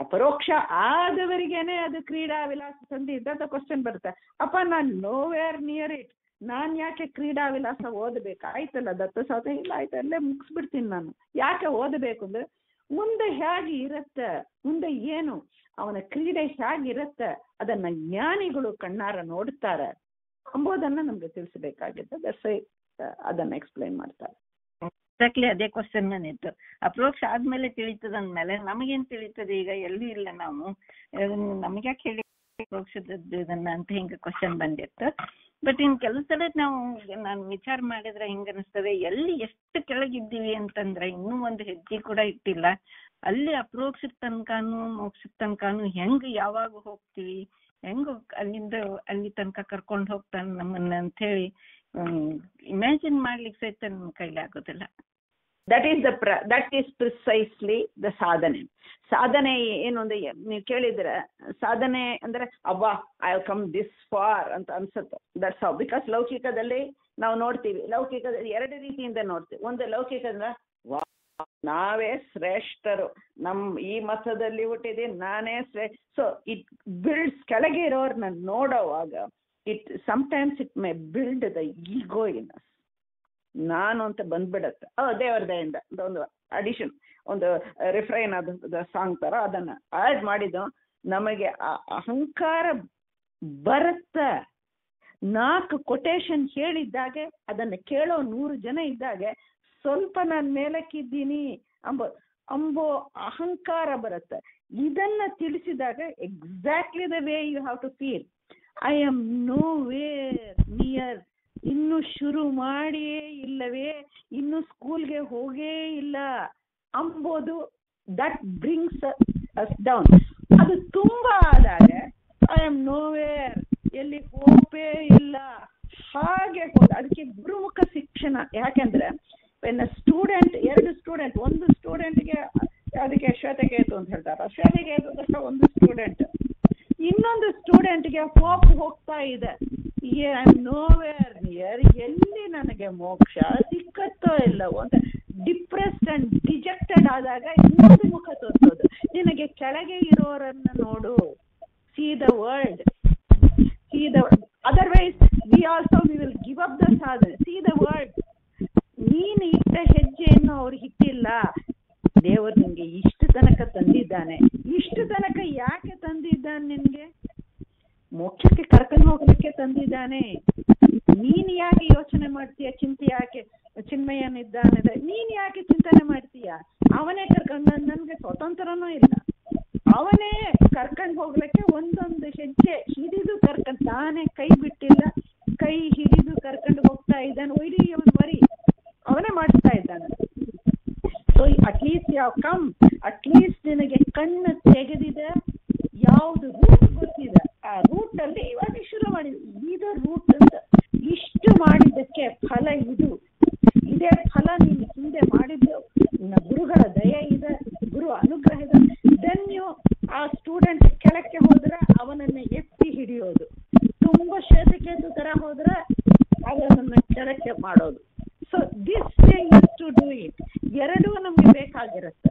ಅಪರೋಕ್ಷ ಆದವರಿಗೇನೆ ಅದು ಕ್ರೀಡಾ ವಿಲಾಸ ಸಂಧಿ ಇದ್ದಂತ ಕ್ವಶನ್ ಬರುತ್ತೆ. ಅಪ್ಪ ನಾನು ನೋವೇರ್ ನಿಯರ್ ಇಟ್, ನಾನ್ ಯಾಕೆ ಕ್ರೀಡಾ ವಿಲಾಸ ಓದಬೇಕು? ಆಯ್ತಲ್ಲ ದತ್ತಸಾಧನೆ ಇಲ್ಲ, ಆಯ್ತು ಅಲ್ಲೇ ಮುಗಿಸ್ಬಿಡ್ತೀನಿ ನಾನು. ಯಾಕೆ ಓದಬೇಕು ಅಂದ್ರೆ ಮುಂದೆ ಹೇಗೆ ಇರುತ್ತೆ, ಮುಂದೆ ಏನು ಅವನ ಕ್ರೀಡೆ ಹೇಗಿರುತ್ತೆ ಅದನ್ನ ಜ್ಞಾನಿಗಳು ಕಣ್ಣಾರ ನೋಡ್ತಾರೆ ಅಂಬೋದನ್ನ ನಮ್ಗೆ ತಿಳಿಸಬೇಕಾಗಿತ್ತು. ಅದನ್ನ ಎಕ್ಸ್ಪ್ಲೈನ್ ಮಾಡ್ತಾರೆ. ಎಕ್ಸಾಕ್ಟ್ಲಿ ಅದೇ ಕ್ವಶನ್ ನನ್ನಿತ್ತು. ಅಪ್ರೋಕ್ಷ ಆದ್ಮೇಲೆ ತಿಳಿತದ ಅಂದ್ಮೇಲೆ ನಮಗೇನ್ ತಿಳಿತದೆ? ಈಗ ಎಲ್ಲೂ ಇಲ್ಲ, ನಾವು ನಮ್ಗೆ ಯಾಕೆ ಹೇಳಿ ಅಪ್ರೋಕ್ಷದದ್ದು ಇದನ್ನ ಅಂತ ಹಿಂಗ ಕ್ವಶನ್ ಬಂದಿತ್ತು. ಬಟ್ ಇನ್ ಕೆಲವು ಸಲ ನಾನು ವಿಚಾರ ಮಾಡಿದ್ರೆ ಹಿಂಗ ಅನಿಸ್ತದೆ, ಎಲ್ಲಿ ಎಷ್ಟು ಕೆಳಗಿದ್ದೀವಿ ಅಂತಂದ್ರೆ ಇನ್ನೂ ಒಂದು ಹೆಜ್ಜೆ ಕೂಡ ಇಟ್ಟಿಲ್ಲ. ಅಲ್ಲಿ ಅಪ್ರೋಕ್ಷದ ತನಕನೂ ಮೋಕ್ಷದ ತನಕನೂ ಹೆಂಗ್ ಯಾವಾಗ ಹೋಗ್ತೀವಿ, ಹೆಂಗ ಅಲ್ಲಿ ತನಕ ಕರ್ಕೊಂಡು ಹೋಗ್ತಾನೆ ನಮ್ಮನ್ನ ಅಂತ ಹೇಳಿ ಇಮ್ಯಾಜಿನ್ ಮಾಡ್ಲಿಕ್ಕೆ ಸಹಿತ ನಮ್ಮ ಕೈಲಿ ಆಗೋದಿಲ್ಲ. ದಟ್ ಈಸ್ ಪ್ರಿಸೈಸ್ಲಿ ದ ಸಾಧನೆ. ಸಾಧನೆ ಏನು ಅಂದ್ರೆ, ನೀವು ಕೇಳಿದ್ರೆ ಸಾಧನೆ ಅಂದ್ರೆ ಅವ್ವಾ I have come this far ಅಂತ ಅನ್ಸುತ್ತೆ. That's how. ಬಿಕಾಸ್ ಲೌಕಿಕದಲ್ಲಿ ನಾವು ನೋಡ್ತೀವಿ, ಲೌಕಿಕದಲ್ಲಿ 2 ರೀತಿಯಿಂದ ನೋಡ್ತೀವಿ. ಒಂದು ಲೌಕಿಕದ ನಾವೇ ಶ್ರೇಷ್ಠರು, ಈ ಮತದಲ್ಲಿ ಹುಟ್ಟಿದೆ ನಾನೇ ಶ್ರೇಷ್ಠ. ಸೊ ಇಟ್ ಬಿಲ್ಡ್ಸ್, ಕೆಳಗೆ ಇರೋರ್ನ ನೋಡೋವಾಗ sometimes it may build the ego in us. ನಾನು ಅಂತ ಬಂದ್ಬಿಡತ್ತೆ. ದೇವರ ದಯಿಂದ ಒಂದು ಅಡಿಷನ್, ಒಂದು ರಿಫ್ರೈನ್, ಅದು ಸಾಂಗ್ ತರ ಅದನ್ನ ಆಡ್ ಮಾಡಿದ್ದು ನಮಗೆ ಅಹಂಕಾರ ಬರುತ್ತ. 4 ಕೊಟೇಶನ್ ಹೇಳಿದ್ದಾಗೆ ಅದನ್ನ ಕೇಳೋ 100 ಜನ ಇದ್ದಾಗೆ ಸ್ವಲ್ಪ ನಾನು ಮೇಲಕ್ಕಿದ್ದೀನಿ ಅಂಬೋ ಅಹಂಕಾರ ಬರುತ್ತೆ. ಇದನ್ನ ತಿಳಿಸಿದಾಗ exactly the way you have to feel. I am nowhere near, ಇನ್ನು ಶುರು ಮಾಡಿಯೇ ಇಲ್ಲವೇ, ಇನ್ನು ಸ್ಕೂಲ್ಗೆ ಹೋಗೇ ಇಲ್ಲ ಅಂಬೋದು, ದಟ್ ಬ್ರಿಂಗ್ಸ್ ಅಸ್ ಡೌನ್. ಅದು ತುಂಬಾ ಆದಾಗ ಐ ಆಮ್ ನೋವೇರ್, ಎಲ್ಲಿ ಹೋಪೇ ಇಲ್ಲ, ಹಾಗೆ ಹೋದ. ಅದಕ್ಕೆ ಗುರುಮುಖ ಶಿಕ್ಷಣ. ಯಾಕೆಂದ್ರೆ ಸ್ಟೂಡೆಂಟ್, 2 ಸ್ಟೂಡೆಂಟ್, ಒಂದು ಸ್ಟೂಡೆಂಟ್ಗೆ ಅದಕ್ಕೆ ಶ್ವೇತಕೇತು ಅಂತ ಹೇಳ್ತಾರೆ. ಶ್ವೇತಕೇತು ಅಂದ್ರೆ ಒಂದು ಸ್ಟೂಡೆಂಟ್, ಇನ್ನೊಂದು ಸ್ಟೂಡೆಂಟ್ಗೆ ಹೋಪ್ ಹೋಗ್ತಾ ಇದೆ, ಐ ಆಮ್ ನೋವೇರ್ ನಿಯರ್, ಎಲ್ಲಿ ನನಗೆ ಮೋಕ್ಷ ಸಿಕ್ಕತ್ತೋ ಇಲ್ಲವೋ ಅಂತ ಡಿಪ್ರೆಸ್ಡ್ ಅಂಡ್ ಡಿಜೆಕ್ಟೆಡ್ ಆದಾಗ ಇನ್ನೊಂದು ಮುಖ ತೋರಿಸೋದು, ನಿನಗೆ ಕೆಳಗೆ ಇರೋರನ್ನ ನೋಡು, see the world, otherwise we will give up the ಸಾಧನೆ. See the world. ನೀನು ಇಟ್ಟ ಹೆಜ್ಜೆಯನ್ನು ಅವ್ರು ಇಟ್ಟಿಲ್ಲ. ದೇವರು ನಿನ್ಗೆ ಇಷ್ಟು ತನಕ ತಂದಿದ್ದಾನೆ. ಇಷ್ಟು ತನಕ ಯಾಕೆ ತಂದಿದ್ದಾನೆ? ನಿನ್ಗೆ ಮೋಕ್ಷಕ್ಕೆ ಕರ್ಕೊಂಡು ಹೋಗ್ಲಿಕ್ಕೆ ತಂದಿದ್ದಾನೆ. ನೀನ್ ಯಾಕೆ ಯೋಚನೆ ಮಾಡ್ತೀಯ, ಚಿಂತೆ ಯಾಕೆ? ಚಿನ್ಮಯನಿದ್ದಾನೆ, ನೀನ್ ಯಾಕೆ ಚಿಂತನೆ ಮಾಡ್ತೀಯ? ಅವನೇ ಕರ್ಕೊಂಡು, ನನ್ಗೆ ಸ್ವತಂತ್ರನೂ ಇಲ್ಲ, ಅವನೇ ಕರ್ಕೊಂಡು ಹೋಗ್ಲಿಕ್ಕೆ ಒಂದೊಂದು ಹೆಜ್ಜೆ ಹಿಡಿದು ಕರ್ಕೊಂಡು, ತಾನೇ ಕೈ ಬಿಟ್ಟಿಲ್ಲ, ಕೈ ಹಿಡಿದು ಕರ್ಕೊಂಡು ಹೋಗ್ತಾ ಇದ್ದಾನೆ. ಒಯ್ಡಿ ಅವನ್ ಮರಿ ಅವನೇ ಮಾಡಿಸ್ತಾ ಇದ್ದಾನೆ. ಸೊ ಅಟ್ಲೀಸ್ಟ್ ಅಟ್ಲೀಸ್ಟ್ ನಿನಗೆ ಕಣ್ಣು ತೆಗೆದಿದೆ, ಯಾವುದು ರೂಟ್ ಗೊತ್ತಿದೆ, ಆ ರೂಟ್ ಅಲ್ಲಿ ಇವಾಗ ಶುರು ಮಾಡಿದ ಇದು ರೂಟ್ ಅಂತ. ಇಷ್ಟು ಮಾಡಿದ್ದಕ್ಕೆ ಫಲ ಇದು, ಇದೇ ಫಲ ನೀನು ಹಿಂದೆ ಮಾಡಿದ್ದು, ಗುರುಗಳ ದಯೆ ಇದೆ, ಗುರು ಅನುಗ್ರಹ ಇದೆ. ದೆನ್ ಆ ಸ್ಟೂಡೆಂಟ್ ಕೆಳಕ್ಕೆ ಹೋದ್ರೆ ಅವನನ್ನ ಎತ್ತಿ ಹಿಡಿಯೋದು, ತುಂಬಾ ಶ್ವೇತಕೇತು ತರ ಹೋದ್ರೆ ಅವನನ್ನ ಕೆಳಕ್ಕೆ ಮಾಡೋದು. So this way use to do it. ಎರಡೂ ನಮ್ಗೆ ಬೇಕಾಗಿರುತ್ತೆ.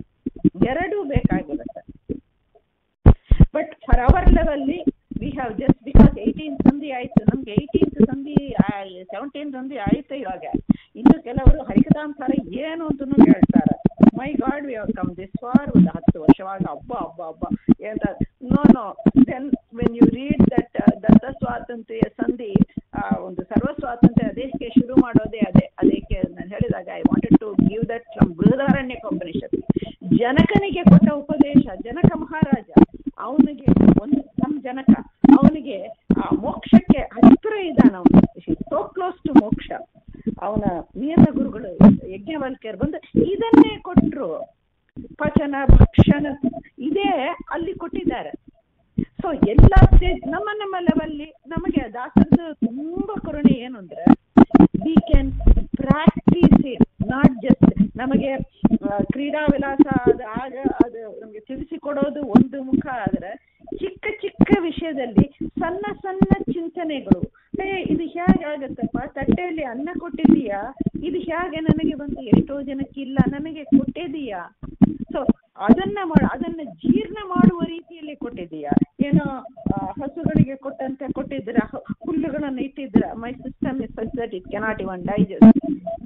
ಬಟ್ ಫಾರ್ ಅವರ್ ಲೆವೆಲ್ಲಿ ವಿ ಹ್ಯಾವ್ ಜಸ್ಟ್ ಬಿಕಾಸ್ 18 ಸಂಧಿ ಆಯ್ತು, ನಮ್ಗೆ 18th ಸಂಧಿ 17th ಸಂಧಿ ಆಯ್ತು. ಇವಾಗ ಇನ್ನು ಕೆಲವರು ಹರಿಕಥಾಂಸಾರ ಏನು ಅಂತನೂ ಹೇಳ್ತಾರೆ. My God, we have come this far. ಒಂದು 10 ವರ್ಷವಾಗ ಹಬ್ಬ ಹೇಳ್ತಾರೆ. No then when you read that ದತ್ತ ಸ್ವಾತಂತ್ರ್ಯ ಸಂಧಿ, ಒಂದು ಸರ್ವ ಸ್ವಾತಂತ್ರ್ಯ ಅದಕ್ಕೆ ಶುರು ಮಾಡೋದೇ ಅದಕ್ಕೆ ನಾನು ಹೇಳಿದಾಗ I wanted to give that from ಬೃಹದಾರಣ್ಯಕೋಪನಿಷತ್. ಜನಕನಿಗೆ ಕೊಟ್ಟ ಉಪದೇಶ. ಜನಕ ಮಹಾರಾಜ, ಅವನಿಗೆ ನಮ್ಮ ಜನಕ, ಅವನಿಗೆ ಆ ಮೋಕ್ಷಕ್ಕೆ ಹತ್ತಿರ ಇದ್ದಾನ, ಅವನು ಸೋ ಕ್ಲೋಸ್ ಟು ಮೋಕ್ಷ. ಅವನ ನಿಯತ ಗುರುಗಳು ಯಜ್ಞವಲ್ಕ್ಯರು ಬಂದು ಇದನ್ನೇ ಕೊಟ್ರು. ಪಚನ ಭಕ್ಷಣ ಇದೇ ಅಲ್ಲಿ ಕೊಟ್ಟಿದ್ದಾರೆ. ಸೊ ಎಲ್ಲ ಸ್ಟೇಜ್ ನಮ್ಮ ಲೆವೆಲ್ಲಿ ನಮಗೆ ದಾಸರದು ತುಂಬಾ ಕರುಣೆ ಏನು ಅಂದ್ರೆ, we can practice it, not just ನಮಗೆ ಕ್ರೀಡಾ ವಿಲಾಸ ಅದು ನಮಗೆ ತಿಳಿಸಿಕೊಡೋದು ಒಂದು ಮುಖ. ಆದ್ರೆ ಚಿಕ್ಕ ವಿಷಯದಲ್ಲಿ ಸಣ್ಣ ಚಿಂತನೆಗಳು, ಇದು ಹೇಗಾಗತ್ತಪ್ಪ, ತಟ್ಟೆಯಲ್ಲಿ ಅನ್ನ ಕೊಟ್ಟಿದೀಯಾ, ಇದು ಹೇಗೆ ನನಗೆ ಬಂತು, ಎಷ್ಟೋ ಜನಕ್ಕಿಲ್ಲ, ನನಗೆ ಕೊಟ್ಟಿದೀಯಾ. ಸೊ ಅದನ್ನ ಜೀರ್ಣ ಮಾಡುವ ರೀತಿಯಲ್ಲಿ ಕೊಟ್ಟಿದೀಯಾ. ಏನೋ ಹಸುಗಳಿಗೆ ಕೊಟ್ಟಿದ್ರ, ಹುಲ್ಲುಗಳನ್ನು ಇಟ್ಟಿದ್ರ, my system is such that it cannot even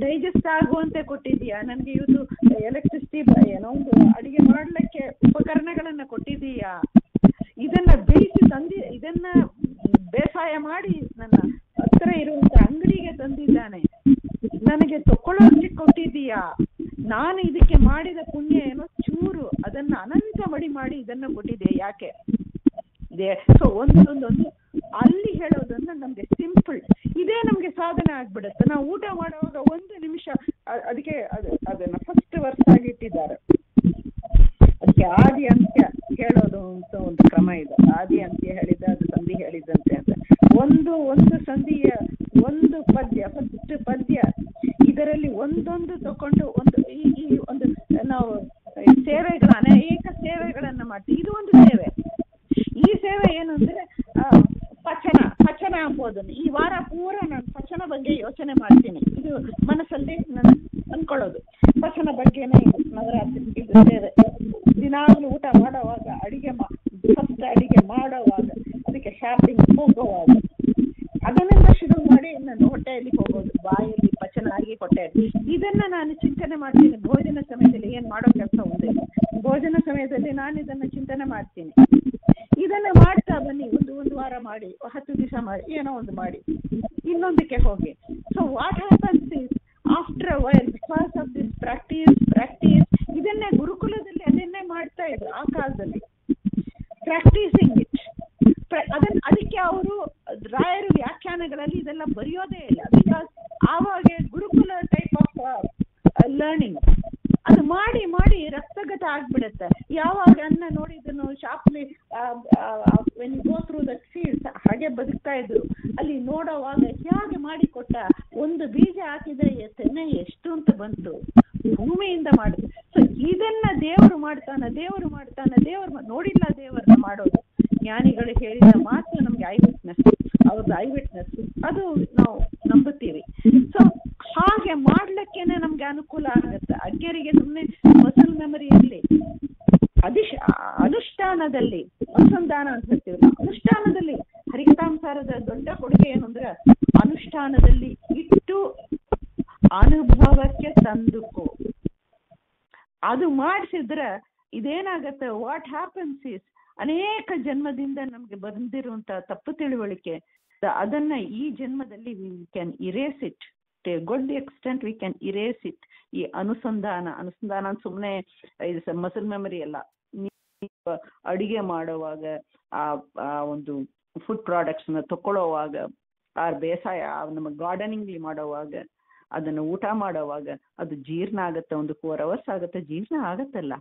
digest ಆಗುವಂತೆ ಕೊಟ್ಟಿದೀಯಾ. ನನಗೆ ಇವತ್ತು ಎಲೆಕ್ಟ್ರಿಸಿಟಿ ಏನೋ ಒಂದು ಅಡಿಗೆ ಮಾಡ್ಲಿಕ್ಕೆ ಉಪಕರಣಗಳನ್ನ ಕೊಟ್ಟಿದೀಯಾ. ಇದನ್ನ ಬೇಯಿಸಿ ಇದನ್ನ ಬೇಸಾಯ ಮಾಡಿ ನನ್ನ ಹತ್ರ ಇರುವಂತ ಅಂಗಡಿಗೆ ತಂದಿದ್ದಾನೆ, ನನಗೆ ತಕೊಳ್ಳೋಕೆ ಕೊಟ್ಟಿದೀಯಾ. ನಾನು ಇದಕ್ಕೆ ಮಾಡಿದ ಪುಣ್ಯ ಏನೋ ಚೂರು, ಅದನ್ನ ಅನಂತ ಮಡಿ ಮಾಡಿ ಇದನ್ನ ಕೊಟ್ಟಿದ್ದೆ ಯಾಕೆ. ಸೊ ಒಂದೊಂದು ಅಲ್ಲಿ ಹೇಳೋದನ್ನ ನಮ್ಗೆ ಸಿಂಪಲ್, ಇದೇ ನಮ್ಗೆ ಸಾಧನೆ ಆಗ್ಬಿಡುತ್ತೆ. ನಾವು ಊಟ ಮಾಡುವಾಗ 1 ನಿಮಿಷ ಅದಕ್ಕೆ ಅದನ್ನ ಫಸ್ಟ್ ವರ್ಸ್ ಆಗಿ ಇಟ್ಟಿದ್ದಾರೆ. ಅದಕ್ಕೆ ಆದಿ ಅಂತ್ಯ ಹೇಳೋದು ಅಂತ ಒಂದು ಕ್ರಮ ಇದೆ. ಆದಿ ಅಂತ್ಯ ಹೇಳಿದ ಅದು ಸಂಧಿ ಹೇಳಿದಂತೆ ಅಂತ ಒಂದು ಸಂಧಿಯ ಒಂದು ಪದ್ಯ, ಫಸ್ಟ್ ಪದ್ಯ, ಇದರಲ್ಲಿ ಒಂದೊಂದು ತಕೊಂಡು ಒಂದು ನಾವು ಸೇವೆಗಳ ಅನೇಕ ಸೇವೆಗಳನ್ನ ಮಾಡ್ತೀವಿ. ಇದು ಒಂದು ಸೇವೆ. ಈ ಸೇವೆ ಏನು ಅಂದ್ರೆ ಪಚನ ಅಂಬೋದನ್ನು ಈ ವಾರ ಪೂರ ನಾನು ಪಚನ ಬಗ್ಗೆ ಯೋಚನೆ ಮಾಡ್ತೀನಿ. ಇದು ಮನಸ್ಸಲ್ಲಿ ನಾನು ಅನ್ಕೊಳ್ಳೋದು ಪಚನ ಬಗ್ಗೆನೇ. ಇದು ನವರಾತ್ರಿ ಇದು ಸೇವೆ. ದಿನಾಗ್ಲೂ ಊಟ ಮಾಡೋವಾಗ, ಫಸ್ಟ್ ಅಡಿಗೆ ಮಾಡೋವಾಗ, ಅದಕ್ಕೆ ಶಾಪಿಂಗ್ ಹೋಗುವಾಗ, ಅದನ್ನೆಲ್ಲ ಶುರು ಮಾಡಿ ನನ್ನ ಹೊಟ್ಟೆಯಲ್ಲಿ ಹೋಗೋದು, ಬಾಯಲ್ಲಿ ಪಚನ ಆಗಿ ಹೊಟ್ಟೆಯಲ್ಲಿ. ಇದನ್ನ ನಾನು ಚಿಂತನೆ ಮಾಡ್ತೀನಿ. ಭೋಜನ ಸಮಯದಲ್ಲಿ ಏನ್ ಮಾಡೋ ಕೆಲಸ ಒಂದೇ, ಭೋಜನ ಸಮಯದಲ್ಲಿ ನಾನು ಇದನ್ನ ಚಿಂತನೆ ಮಾಡ್ತೀನಿ. ಇದನ್ನ ಮಾಡ್ತಾ ಬನ್ನಿ, ಒಂದು ವಾರ ಮಾಡಿ, 10 ದಿವಸ ಮಾಡಿ, ಏನೋ ಒಂದು ಮಾಡಿ, ಇನ್ನೊಂದಕ್ಕೆ ಹೋಗಿ. So what happens is after a while, because of this practice ಇದನ್ನೇ ಗುರುಕುಲದಲ್ಲಿ ಅದನ್ನೇ ಮಾಡ್ತಾ ಇದ್ರು ಆ ಕಾಲದಲ್ಲಿ, ಪ್ರಾಕ್ಟೀಸಿಂಗ್ ಇಟ್. ಅದಕ್ಕೆ ಅವರು ರಾಯರು ವ್ಯಾಖ್ಯಾನಗಳಲ್ಲಿ ಇದೆಲ್ಲ ಬರೆಯೋದೇ ಇಲ್ಲ. ಬಿಕಾಸ್ ಆವಾಗ ಗುರುಕುಲ ಟೈಪ್ ಆಫ್ ಲರ್ನಿಂಗ್ ಅದು ಮಾಡಿ ರಕ್ತಗತ ಆಗ್ಬಿಡುತ್ತೆ. ಯಾವಾಗ ಅನ್ನ ನೋಡಿದನು sharply when you go through the fields ಹಾಗೆ ಬದುಕ್ತಾ ಇದ್ರು. ಅಲ್ಲಿ ನೋಡೋವಾಗ ಹೇಗೆ ಮಾಡಿಕೊಟ್ಟ, ಒಂದು ಬೀಜ ಹಾಕಿದ್ರೆ ತೆನೆ ಎಷ್ಟು ಅಂತ ಬಂತು, ಭೂಮಿಯಿಂದ ಮಾಡಿದ್ರು. ಸೊ ಇದನ್ನ ದೇವರು ಮಾಡ್ತಾನೆ, ನೋಡಿಲ್ಲ ದೇವರನ್ನ ಮಾಡೋದು. ಜ್ಞಾನಿಗಳು ಹೇಳಿದ ಮಾತ್ರ ನಮ್ಗೆ ಅವ್ರದ್ದು ಐ ವಿಟ್ನೆಸ್, ಅದು ನಾವು ನಂಬುತ್ತೀವಿ. ಸೊ ಹಾಗೆ ಮಾಡ್ಲಿಕ್ಕೇನೆ ನಮ್ಗೆ ಅನುಕೂಲ ಆಗುತ್ತೆ. ಅಜ್ಞರಿಗೆ ಸುಮ್ಮನೆ ಮಸಲ್ ಮೆಮರಿಯಲ್ಲಿ ಅನುಷ್ಠಾನದಲ್ಲಿ ಅನುಸಂಧಾನ ಅಂತ ಹೇಳ್ತೀವಿ. ಅನುಷ್ಠಾನದಲ್ಲಿ ಹರಿಕಥಾಂಸಾರದ ದೊಡ್ಡ ಕೊಡುಗೆ ಏನಂದ್ರೆ, ಅನುಷ್ಠಾನದಲ್ಲಿ ಇಟ್ಟು ಅನುಭವಕ್ಕೆ ತಂದುಕೋ. ಅದು ಮಾಡಿಸಿದ್ರೆ ಇದೇನಾಗತ್ತೆ, ವಾಟ್ ಹ್ಯಾಪನ್ಸ್ ಇಸ್, ಅನೇಕ ಜನ್ಮದಿಂದ ನಮ್ಗೆ ಬಂದಿರುವಂತ ತಪ್ಪು ತಿಳುವಳಿಕೆ, ಅದನ್ನ ಈ ಜನ್ಮದಲ್ಲಿ we can erase it. Good extent we can erase it. ಈ ಅನುಸಂಧಾನ ಸುಮ್ಮನೆ ಇದು ಮಸಲ್ ಮೆಮರಿ ಅಲ್ಲ. ಅಡಿಗೆ ಮಾಡುವಾಗ ಆ ಒಂದು ಫುಡ್ ಪ್ರಾಡಕ್ಟ್ಸ್ ನ ತಕೊಳ್ಳೋವಾಗ, ಆ ಬೇಸಾಯ ನಮ್ಮ ಗಾರ್ಡನಿಂಗ್ ಮಾಡೋವಾಗ, ಅದನ್ನು ಊಟ ಮಾಡೋವಾಗ ಅದು ಜೀರ್ಣ ಆಗತ್ತೆ. ಒಂದು 4 hours ಆಗುತ್ತೆ, ಜೀರ್ಣ ಆಗತ್ತಲ್ಲ.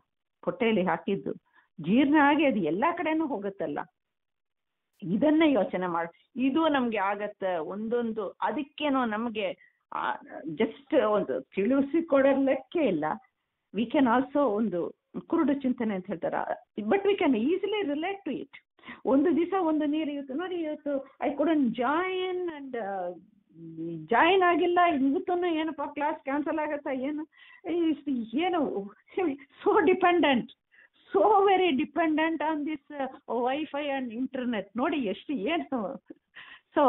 ಹೊಟ್ಟೆಯಲ್ಲಿ ಹಾಕಿದ್ದು ಜೀರ್ಣ ಆಗಿ ಅದು ಎಲ್ಲಾ ಕಡೆನೂ ಹೋಗುತ್ತಲ್ಲ. ಇದನ್ನ ಯೋಚನೆ ಮಾಡಿ, ಇದು ನಮ್ಗೆ ಆಗತ್ತೆ. ಒಂದೊಂದು ಅದಕ್ಕೇನೋ ನಮ್ಗೆ ಜಸ್ಟ್ ಒಂದು ತಿಳಿಸಿಕೊಡಲಿಕ್ಕೆ ಇಲ್ಲ. ವಿ ಕ್ಯಾನ್ ಆಲ್ಸೋ ಒಂದು ಕುರುಡು ಚಿಂತನೆ ಅಂತ ಹೇಳ್ತಾರ, but we can easily relate to it. ಒಂದು ದಿವಸ ಒಂದು ನೀರು ಇವತ್ತು ನೋಡಿ, ಇವತ್ತು I couldn't join and join ಆಗಿಲ್ಲ, ಇವತ್ತು ಏನಪ್ಪ ಕ್ಲಾಸ್ ಕ್ಯಾನ್ಸಲ್ ಆಗತ್ತಾ, ಏನು so dependent, so very dependent on this wifi and internet. ನೋಡಿ ಎಷ್ಟು ಏನು. ಸೊ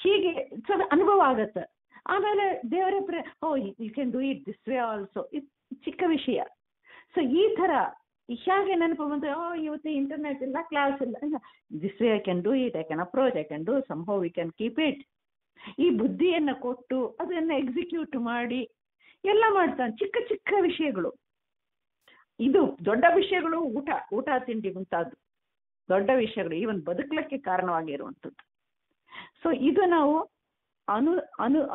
ಹೀಗೆ ಅನುಭವ ಆಗತ್ತೆ. ಆಮೇಲೆ ದೇವರೇ you can do it this way also. ಇದು ಚಿಕ್ಕ ವಿಷಯ. ಸೊ ಈ ತರ ಹೇಗೆ ನೆನಪು ಬಂತು, ಇವತ್ತು ಇಂಟರ್ನೆಟ್ ಇಲ್ಲ, ಕ್ಲಾಸ್ ಇಲ್ಲ, this way I can do it, I can approach, I can do some how we can keep it. ಈ ಬುದ್ಧಿಯನ್ನ ಕೊಟ್ಟು ಅದನ್ನ ಎಕ್ಸಿಕ್ಯೂಟ್ ಮಾಡಿ ಎಲ್ಲ ಮಾಡ್ತಾನೆ. ಚಿಕ್ಕ ಚಿಕ್ಕ ವಿಷಯಗಳು, ಇದು ದೊಡ್ಡ ವಿಷಯಗಳು, ಊಟ ತಿಂಡಿ ಮುಂತಾದ್ದು ದೊಡ್ಡ ವಿಷಯಗಳು, ಈವನ್ ಬದುಕಲಿಕ್ಕೆ ಕಾರಣವಾಗಿರುವಂಥದ್ದು. ಸೊ ಇದು ನಾವು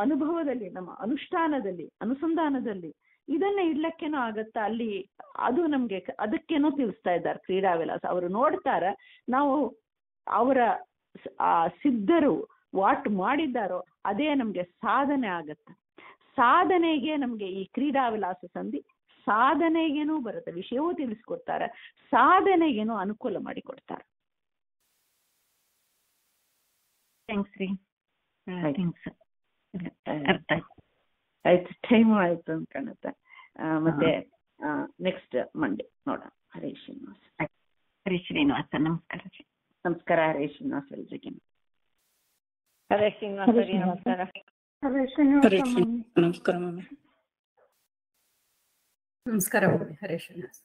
ಅನುಭವದಲ್ಲಿ, ನಮ್ಮ ಅನುಷ್ಠಾನದಲ್ಲಿ, ಅನುಸಂಧಾನದಲ್ಲಿ ಇದನ್ನ ಇಡ್ಲಕ್ಕೇನೋ ಆಗತ್ತ. ಅಲ್ಲಿ ಅದು ನಮ್ಗೆ ಅದಕ್ಕೇನೋ ತಿಳಿಸ್ತಾ ಇದ್ದಾರೆ ಕ್ರೀಡಾ ವಿಲಾಸ. ಅವರು ನೋಡ್ತಾರ ನಾವು ಅವರ ಸಿದ್ಧರು ವಾಟ್ ಮಾಡಿದ್ದಾರೋ ಅದೇ ನಮ್ಗೆ ಸಾಧನೆ ಆಗತ್ತೆ. ಸಾಧನೆಗೆ ನಮ್ಗೆ ಈ ಕ್ರೀಡಾ ವಿಲಾಸ ಸಂಧಿ ಸಾಧನೆಗೇನೂ ಬರುತ್ತೆ, ವಿಷಯವೂ ತಿಳಿಸ್ಕೊಡ್ತಾರೆ, ಸಾಧನೆಗೇನೂ ಅನುಕೂಲ ಮಾಡಿಕೊಡ್ತಾರೆ. ಥ್ಯಾಂಕ್ಸ್ ರೀ. ಆಯ್ತು, ಟೈಮು ಆಯ್ತು ಅಂತ ಕಾಣುತ್ತೆ. ಮತ್ತೆ ನೆಕ್ಸ್ಟ್ ಮಂಡೇ ನೋಡೋಣ. ಹರೇ ಶ್ರೀನಿವಾಸ. ಹರೇ ಶ್ರೀನಿವಾಸ. ನಮಸ್ಕಾರ. ನಮಸ್ಕಾರ ಹರೇ ಶ್ರೀನಿವಾಸ ಎಲ್ರಿಗೂ. ಹರೇ ಶ್ರೀನಿವಾಸ. ನಮಸ್ಕಾರ. ಹರೇ ಶ್ರೀನಿವಾಸ. ನಮಸ್ಕಾರ. ನಮಸ್ಕಾರ. ಹರೇ ಶ್ರೀನಿವಾಸ.